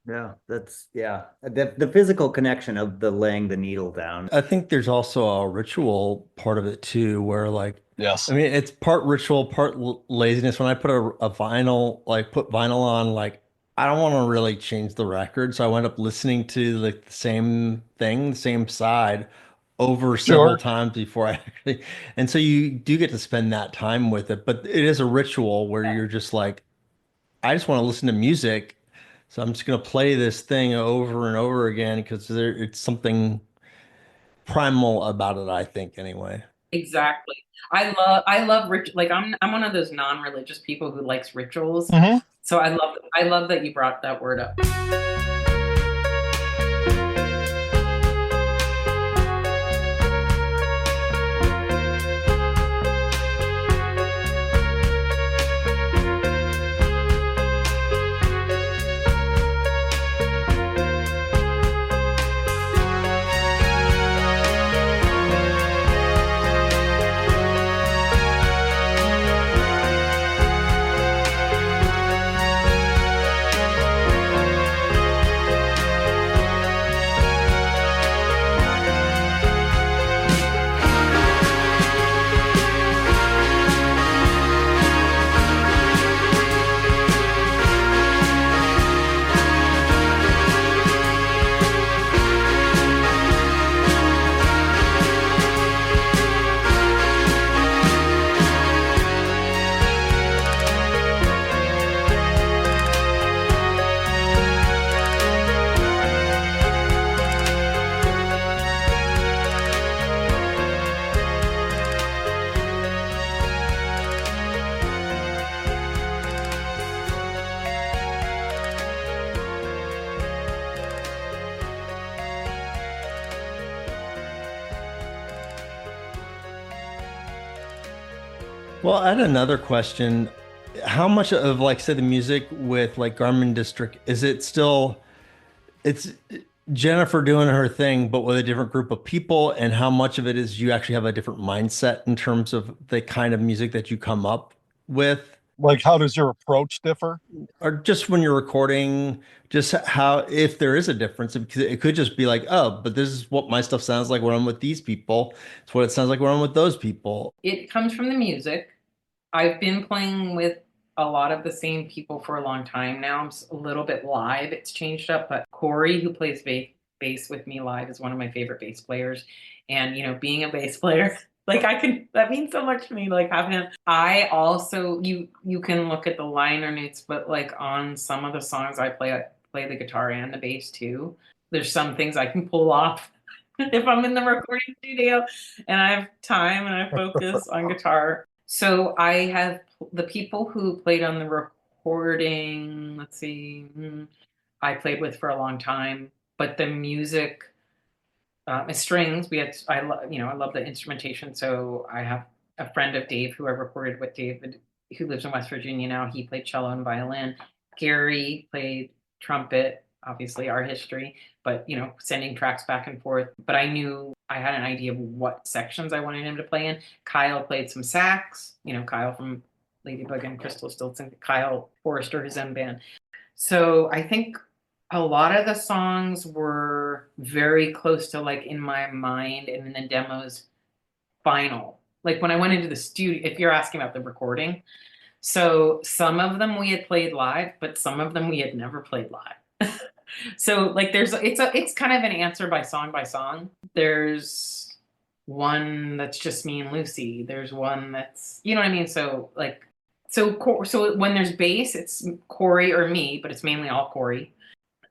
Yeah, that's the physical connection of the laying the needle down. I think there's also a ritual part of it too, where like, Yes. I mean, it's part ritual, part laziness. When I put a vinyl, like put vinyl on, like I don't want to really change the record, so I went up listening to like the same thing, the same side over several Sure. times before I actually, and so you do get to spend that time with it, but it is a ritual where you're just like, I just want to listen to music. So I'm just going to play this thing over and over again because it's something primal about it, I think, anyway. Exactly. I love like I'm one of those non-religious people who likes rituals. Mhm. So I love that you brought that word up. Well, I had another question. How much of like say the music with like Garmin District is it still it's Jennifer doing her thing but with a different group of people, and how much of it is you actually have a different mindset in terms of the kind of music that you come up with? Like, how does your approach differ? Or just when you're recording, just how, if there is a difference, because it could just be like, oh, but this is what my stuff sounds like when I'm with these people. It's what it sounds like when I'm with those people. It comes from the music. I've been playing with a lot of the same people for a long time now. I'm a little bit live. It's changed up, but Corey, who plays bass with me live, is one of my favorite bass players. And being a bass player, like that means so much to me. Like having him. I also you can look at the liner notes, but like on some of the songs I play the guitar and the bass too. There's some things I can pull off if I'm in the recording studio and I have time and I focus on guitar. So I have the people who played on the recording, let's see, I played with for a long time, but the music, strings, I love the instrumentation. So I have a friend of Dave who I recorded with, David, who lives in West Virginia now. He played cello and violin. Gary played trumpet, obviously our history, but sending tracks back and forth. But I knew I had an idea of what sections I wanted him to play in. Kyle played some sax, Kyle from Ladybug and Crystal Stilton, Kyle Forrester, his own band. So I think a lot of the songs were very close to like in my mind and in the demos final. Like when I went into the studio, if you're asking about the recording, so some of them we had played live, but some of them we had never played live. So like it's kind of an answer by song. There's one that's just me and Lucy. There's one that's what I mean. So like so when there's bass, it's Corey or me, but it's mainly all Corey.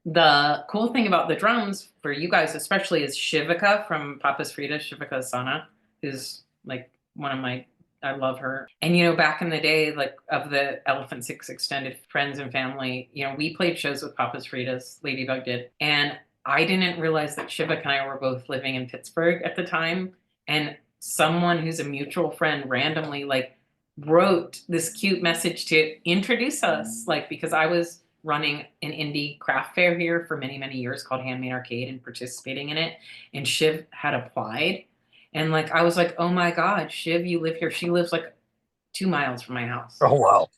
The cool thing about the drums for you guys especially is Shivika from Papa's Frida, Shivika Sana, who's like one of my, I love her. And back in the day, like of the Elephant Six extended friends and family, we played shows with Papa's Frida's, Ladybug did. And I didn't realize that Shivika and I were both living in Pittsburgh at the time. And someone who's a mutual friend randomly like wrote this cute message to introduce us, like because I was running an indie craft fair here for many, many years called Handmade Arcade and participating in it. And Shiv had applied. And I was like, oh my God, Shiv, you live here. She lives like 2 miles from my house. Oh, wow.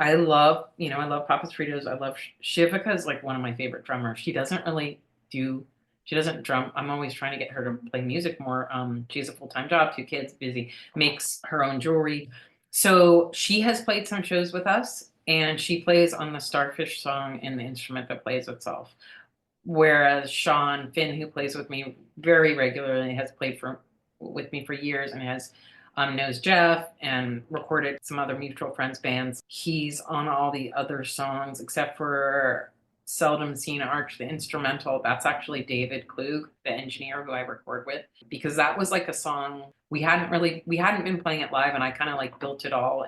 I love, I love Papa's Fritos. I love Shivaka is like one of my favorite drummers. She doesn't drum. I'm always trying to get her to play music more. She has a full-time job, 2 kids, busy, makes her own jewelry. So she has played some shows with us, and she plays on the Starfish song in the instrument that plays itself. Whereas Sean Finn, who plays with me very regularly, has played with me for years and has knows Jeff and recorded some other mutual friends bands. He's on all the other songs except for Seldom Seen Arch, the instrumental. That's actually David Klug, the engineer who I record with, because that was like a song we hadn't been playing it live, and I kind of like built it all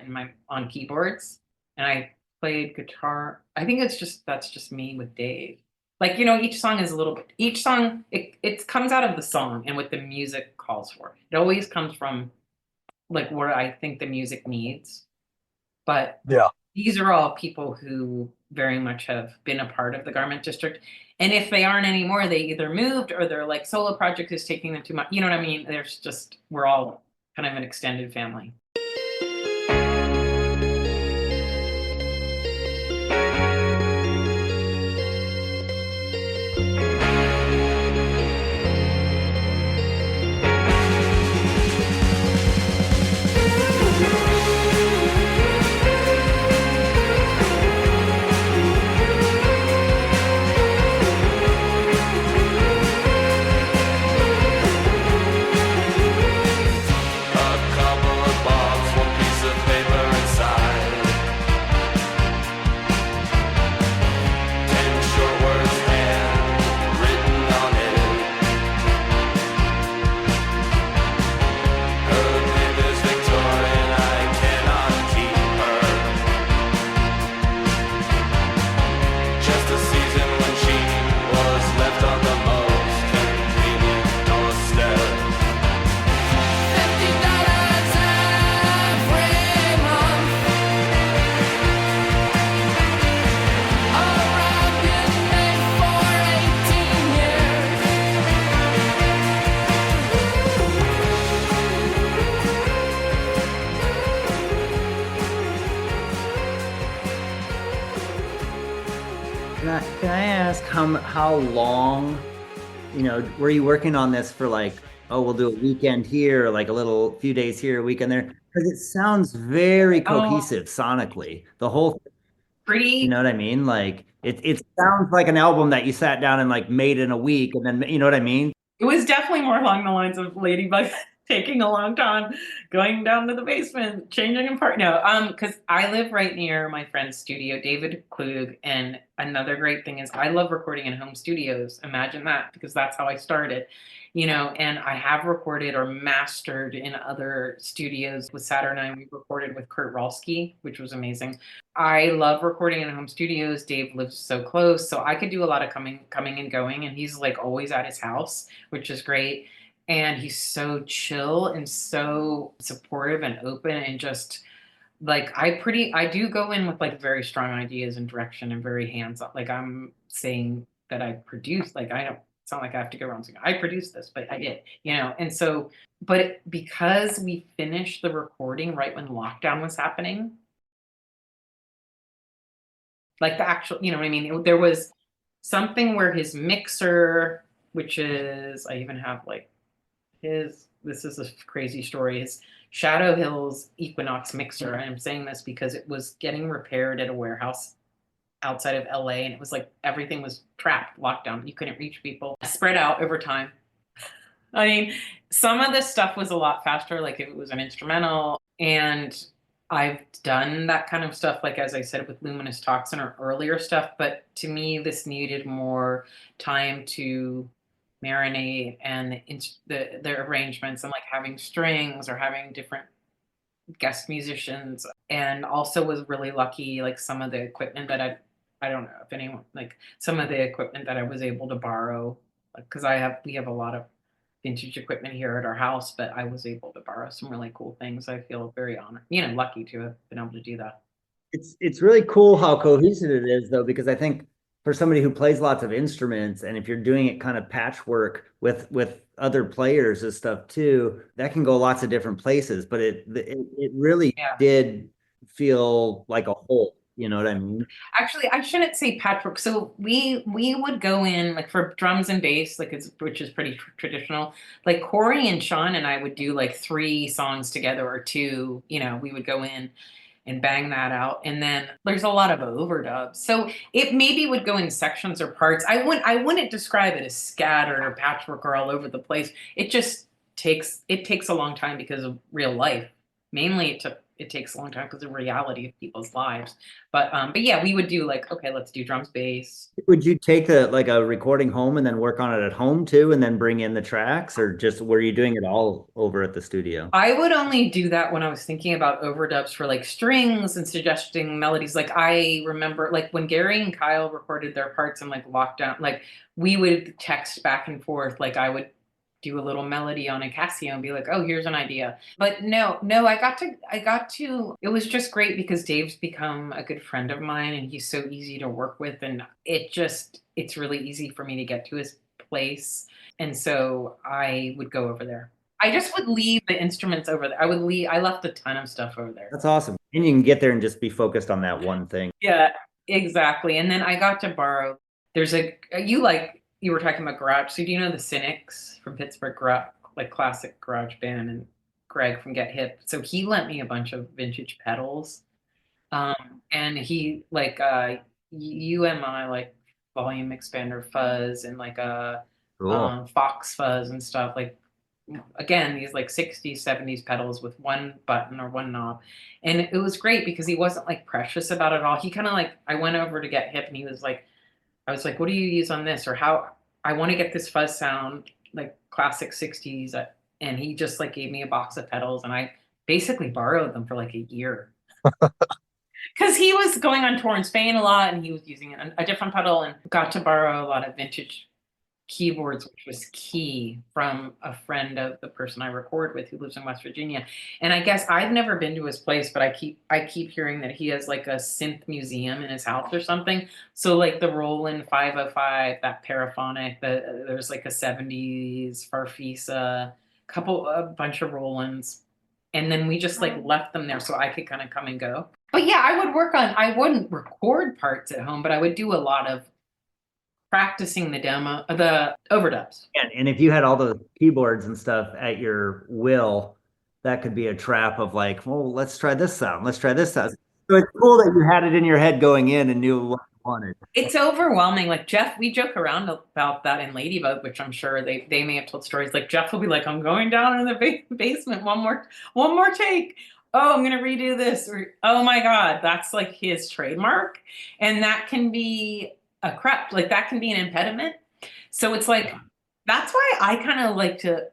on keyboards, and I played guitar. I think that's just me with Dave. Like, each song is each song, it comes out of the song and what the music calls for. It always comes from like what I think the music needs. But Yeah. these are all people who very much have been a part of the Garment District. And if they aren't anymore, they either moved or their like solo project is taking them too much. You know what I mean? We're all kind of an extended family. Can I ask how long, were you working on this for like, oh, we'll do a weekend here, like a few days here, a weekend there? Because it sounds very cohesive sonically. The whole, you know what I mean? Like it sounds like an album that you sat down and like made in a week, and then you know what I mean? It was definitely more along the lines of Ladybug taking a long time, going down to the basement, changing in part. No, because I live right near my friend's studio, David Klug, and another great thing is I love recording in home studios. Imagine that, because that's how I started, and I have recorded or mastered in other studios. With Saturn, we recorded with Kurt Rolski, which was amazing. I love recording in home studios. Dave lives so close, so I could do a lot of coming and going, and he's like always at his house, which is great. And he's so chill and so supportive and open, and just like I do go in with like very strong ideas and direction and very hands-on. Like I'm saying that I produce, like I don't sound like I have to go around saying I produced this, but I did, and so, but because we finished the recording right when lockdown was happening, like the actual, you know what I mean? There was something where his mixer, which is, I even have like this is a crazy story, his Shadow Hills Equinox mixer. And I'm saying this because it was getting repaired at a warehouse outside of LA, and it was like everything was trapped, lockdown. You couldn't reach people. Spread out over time. I mean, some of this stuff was a lot faster, like if it was an instrumental, and I've done that kind of stuff, like as I said, with Luminous Toxin or earlier stuff, but to me, this needed more time to marinate, and the arrangements, and like having strings or having different guest musicians. And also was really lucky, like some of the equipment that I don't know if anyone, like some of the equipment that I was able to borrow, because we have a lot of vintage equipment here at our house, but I was able to borrow some really cool things. I feel very honored, lucky to have been able to do that. It's really cool how cohesive it is, though, because I think for somebody who plays lots of instruments, and if you're doing it kind of patchwork with other players and stuff too, that can go lots of different places. But it really did feel like a whole. You know what I mean? Actually, I shouldn't say patchwork. So we would go in like for drums and bass, like which is pretty traditional. Like Corey and Sean and I would do like 3 songs together or 2. You know, we would go in and bang that out, and then there's a lot of overdubs. So it maybe would go in sections or parts. I wouldn't describe it as scattered or patchwork or all over the place. It just takes a long time because of real life. Mainly it takes a long time because of reality of people's lives. But yeah, we would do like, okay, let's do drums, bass. Would you take like a recording home and then work on it at home too, and then bring in the tracks, or just were you doing it all over at the studio? I would only do that when I was thinking about overdubs for like strings and suggesting melodies. Like I remember like when Gary and Kyle recorded their parts in like lockdown, like we would text back and forth. Like I would do a little melody on a Casio and be like, oh, here's an idea. But no, I got to, it was just great because Dave's become a good friend of mine and he's so easy to work with. And it's really easy for me to get to his place. And so I would go over there. I just would leave the instruments over there. I left a ton of stuff over there. That's awesome. And you can get there and just be focused on that one thing. Yeah, exactly. And then I got to borrow, you were talking about garage. So do you know the Cynics from Pittsburgh, like classic garage band, and Greg from Get Hip? So he lent me a bunch of vintage pedals. And he like UMI like volume expander fuzz and like a Cool. Fox fuzz and stuff. Like again, these like 60s, 70s pedals with one button or one knob. And it was great because he wasn't like precious about it all. He kind of like, I went over to Get Hip and he was like, I was like, what do you use on this? Or how I want to get this fuzz sound, like classic 60s. And he just like gave me a box of pedals and I basically borrowed them for like a year. Because he was going on tour in Spain a lot and he was using a different pedal and got to borrow a lot of vintage keyboards, which was key from a friend of the person I record with who lives in West Virginia. And I guess I've never been to his place, but I keep hearing that he has like a synth museum in his house or something. So like the Roland 505, that Paraphonic, there's like a 70s Farfisa, a bunch of Rolands. And then we just like left them there so I could kind of come and go. But yeah, I wouldn't record parts at home, but I would do a lot of practicing the overdubs. And if you had all the keyboards and stuff at your will, that could be a trap of like, well, let's try this sound. Let's try this sound. So it's cool that you had it in your head going in and knew what you wanted. It's overwhelming. Like Jeff, we joke around about that in Ladybug, which I'm sure they may have told stories. Like Jeff will be like, I'm going down in the basement, one more take. Oh, I'm gonna redo this. Or oh my God, that's like his trademark. And that can be that can be an impediment. So it's like, that's why I kind of like to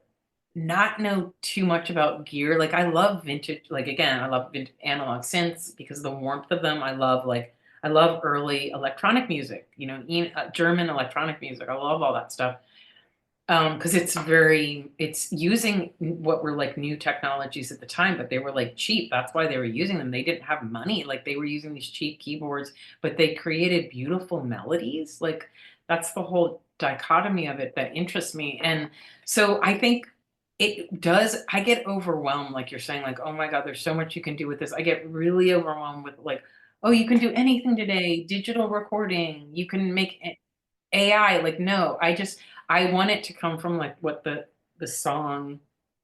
not know too much about gear. Like I love vintage, like again, I love analog synths because of the warmth of them. I love early electronic music, German electronic music. I love all that stuff. Because it's using what were like new technologies at the time, but they were like cheap. That's why they were using them. They didn't have money. Like they were using these cheap keyboards, but they created beautiful melodies. Like that's the whole dichotomy of it that interests me. And so I think I get overwhelmed, like you're saying, like, oh my God, there's so much you can do with this. I get really overwhelmed with like, oh, you can do anything today, digital recording, you can make AI. Like, no, I want it to come from like what the song,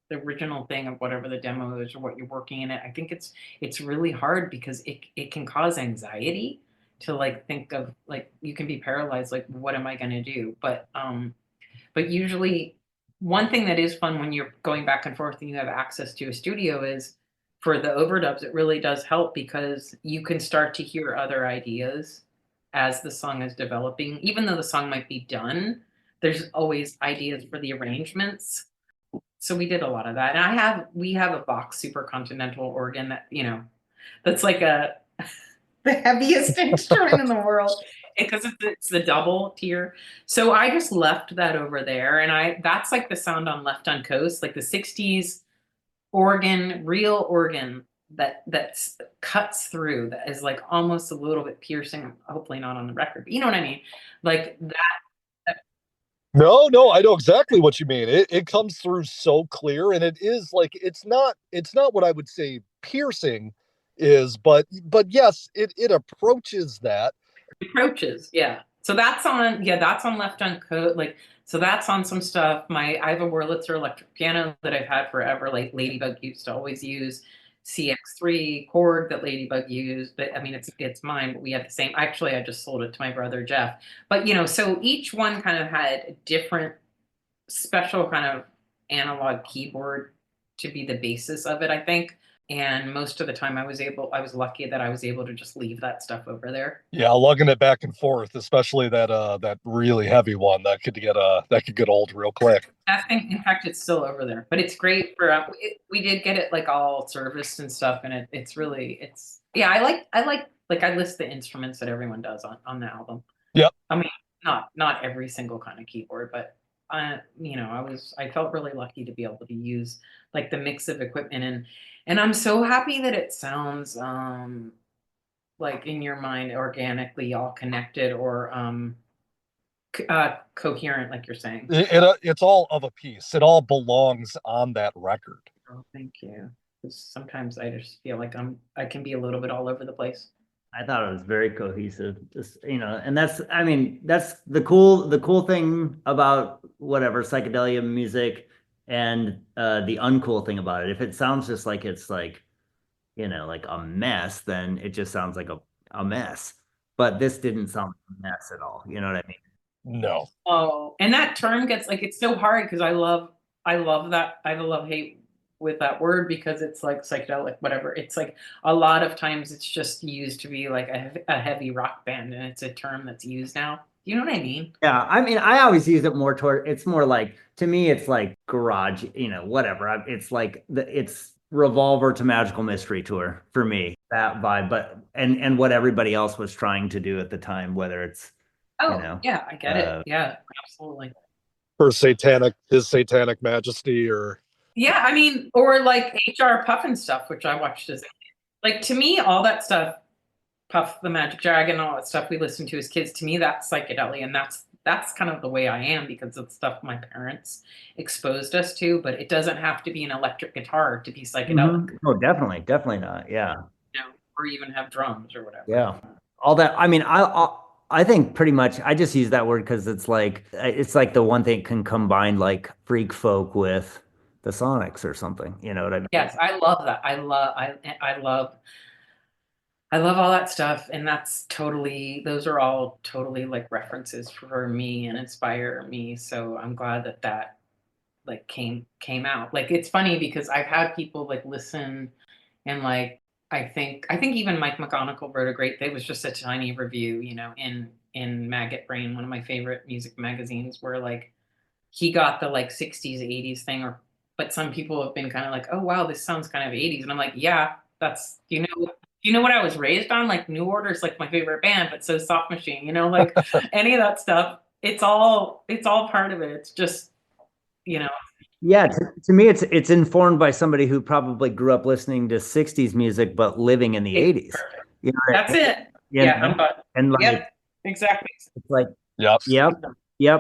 the original thing of whatever the demo is or what you're working in it. I think it's really hard because it can cause anxiety to like think of like you can be paralyzed, like what am I gonna do? But usually one thing that is fun when you're going back and forth and you have access to a studio is for the overdubs, it really does help because you can start to hear other ideas as the song is developing, even though the song might be done. There's always ideas for the arrangements. So we did a lot of that. And we have a Vox Super Continental organ that, that's like the heaviest instrument in the world because it's the double tier. So I just left that over there. And that's like the sound on Left on Coast, like the 60s organ, real organ that cuts through, that is like almost a little bit piercing, hopefully not on the record, but you know what I mean? Like that. No, I know exactly what you mean. It comes through so clear, and it is like it's not what I would say piercing. is, but yes, it approaches that. Approaches, yeah. So that's on, that's on Left Uncode. Like, so that's on some stuff. I have a Wurlitzer electric piano that I've had forever. Like Ladybug used to always use CX3 chord that Ladybug used. But I mean, it's mine, but we had the same. Actually, I just sold it to my brother Jeff. But so each one kind of had a different special kind of analog keyboard to be the basis of it, I think. And most of the time I was lucky that I was able to just leave that stuff over there. Yeah, lugging it back and forth, especially that really heavy one that could get old real quick. That thing, in fact, it's still over there, but it's great for we did get it like all serviced and stuff, and it's I list the instruments that everyone does on the album. Yep. I mean, not every single kind of keyboard, but I felt really lucky to be able to use like the mix of equipment, and I'm so happy that it sounds like in your mind organically all connected or coherent, like you're saying. It's all of a piece. It all belongs on that record. Oh, thank you. 'Cause sometimes I just feel like I can be a little bit all over the place. I thought it was very cohesive. Just, and that's the cool thing about whatever psychedelia music, and the uncool thing about it. If it sounds just like it's like, like a mess, then it just sounds like a mess. But this didn't sound like a mess at all. You know what I mean? No. Oh, and that term gets like, it's so hard because I love that. I have a love hate with that word because it's like psychedelic, whatever. It's like a lot of times it's just used to be like a heavy rock band, and it's a term that's used now. You know what I mean? Yeah, I mean, I always use it more toward. It's more like, to me, it's like garage, whatever. It's like it's Revolver to Magical Mystery Tour for me, that vibe. But and what everybody else was trying to do at the time, whether it's yeah, I get it. Yeah, absolutely. For His Satanic Majesty, or Yeah, I mean, or like HR Puffin stuff, which I watched as a kid. Like, to me, all that stuff, Puff the Magic Dragon, all that stuff we listened to as kids, to me, that's psychedelia, and that's kind of the way I am because of stuff my parents exposed us to. But it doesn't have to be an electric guitar to be psychedelic. Mm-hmm. Oh, definitely not. Yeah. Or even have drums or whatever. Yeah. All that. I mean, I think pretty much I just use that word because it's like the one thing can combine like freak folk with the Sonics or something. You know what I mean? Yes, I love that. I love all that stuff, and those are all totally like references for me and inspire me. So I'm glad that like came out. Like, it's funny because I've had people like listen, and like I think even Mike McGonigal wrote it was just a tiny review, in Maggot Brain, one of my favorite music magazines, where like he got the like 60s, 80s thing, but some people have been kind of like, oh wow, this sounds kind of 80s. And I'm like, yeah, that's, you know what I was raised on? Like New Order's like my favorite band, but so Soft Machine, like any of that stuff. It's all part of it. It's just, Yeah, to me, it's informed by somebody who probably grew up listening to 60s music, but living in the 80s. That's it. Yeah. And like, yep, exactly. It's like, yep.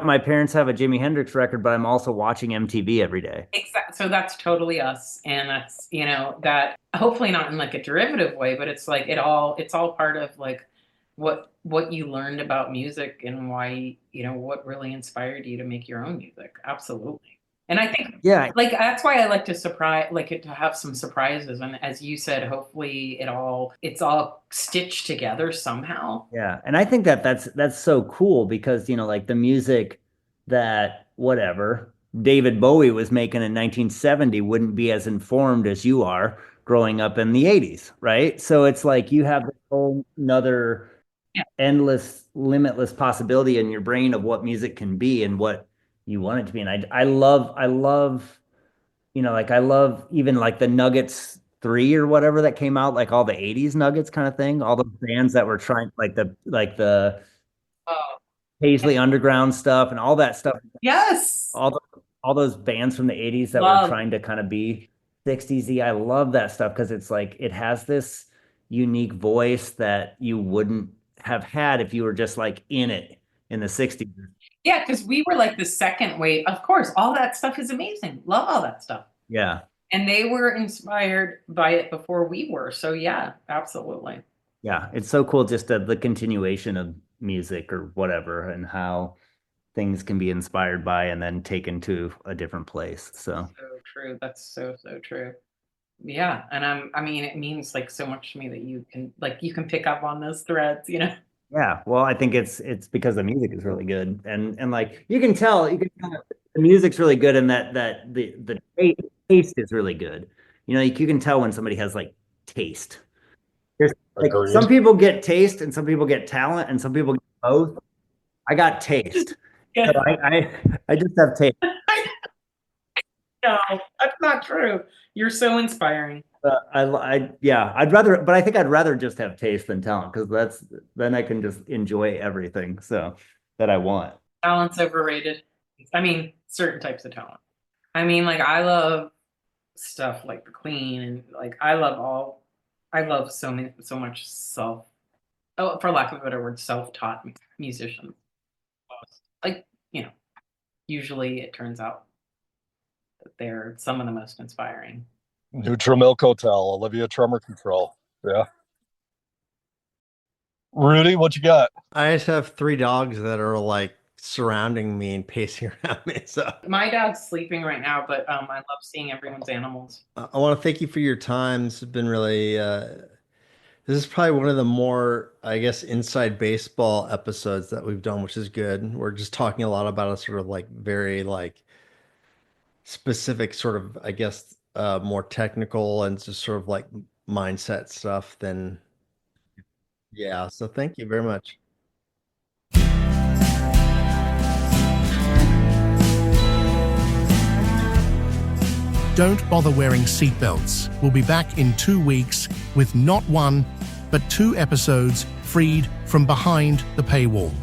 My parents have a Jimi Hendrix record, but I'm also watching MTV every day. Exactly. So that's totally us, and that's that. Hopefully not in like a derivative way, but it's like it's all part of like what you learned about music and why what really inspired you to make your own music. Absolutely. And I think, like, that's why I like to have some surprises. And as you said, hopefully it's all stitched together somehow. Yeah. And I think that's so cool because, like the music that whatever David Bowie was making in 1970 wouldn't be as informed as you are growing up in the 80s. Right. So it's like you have this whole another endless, limitless possibility in your brain of what music can be and what you want it to be. And I love, like I love even like the Nuggets 3 or whatever that came out, like all the 80s Nuggets kind of thing, all the bands that were trying like the Paisley Underground stuff and all that stuff. Yes. All those bands from the 80s that were trying to kind of be 60s-y. I love that stuff because it's like it has this unique voice that you wouldn't have had if you were just like in it in the 60s. Yeah, because we were like the second wave. Of course, all that stuff is amazing. Love all that stuff. Yeah. And they were inspired by it before we were. So yeah, absolutely. Yeah, it's so cool just the continuation of music or whatever and how things can be inspired by and then taken to a different place. So So true. That's so true. Yeah. And I mean, it means like so much to me that you can pick up on those threads, you know? yeah, well, I think it's because the music is really good and like you can tell the music's really good and that the taste is really good. You know, you can tell when somebody has like taste. There's like Agreed. some people get taste and some people get talent and some people get both. I got taste. Yeah. So I just have taste. No, that's not true. You're so inspiring. I think I'd rather just have taste than talent because then I can just enjoy everything so that I want. Talent's overrated. I mean, certain types of talent. I mean, like I love stuff like the Queen and like I love so much for lack of a better word, self-taught musicians. Like, you know, usually it turns out that they're some of the most inspiring. Neutral Milk Hotel, Olivia Tremor Control. Yeah. Rudy, what you got? I just have 3 dogs that are like surrounding me and pacing around me. So My dad's sleeping right now, but I love seeing everyone's animals. I want to thank you for your time. This has been really, this is probably one of the more, I guess, inside baseball episodes that we've done, which is good. We're just talking a lot about a sort of like very like specific sort of, I guess, more technical and just sort of like mindset stuff than, yeah. So thank you very much. Don't bother wearing seatbelts. We'll be back in 2 weeks with not 1, but 2 episodes freed from behind the paywall.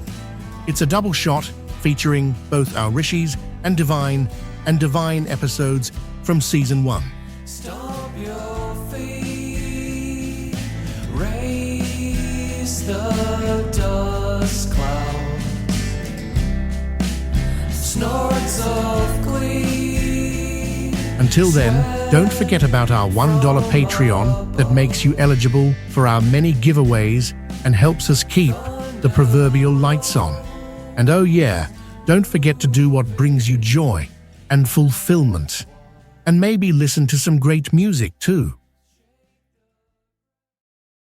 It's a double shot featuring both our Rishis and Divine episodes from season 1. Stomp your feet, raise the dust clouds, snorts of glee. Until then, don't forget about our $1 Patreon that makes you eligible for our many giveaways and helps us keep the proverbial lights on. And oh yeah, don't forget to do what brings you joy and fulfillment. And maybe listen to some great music too.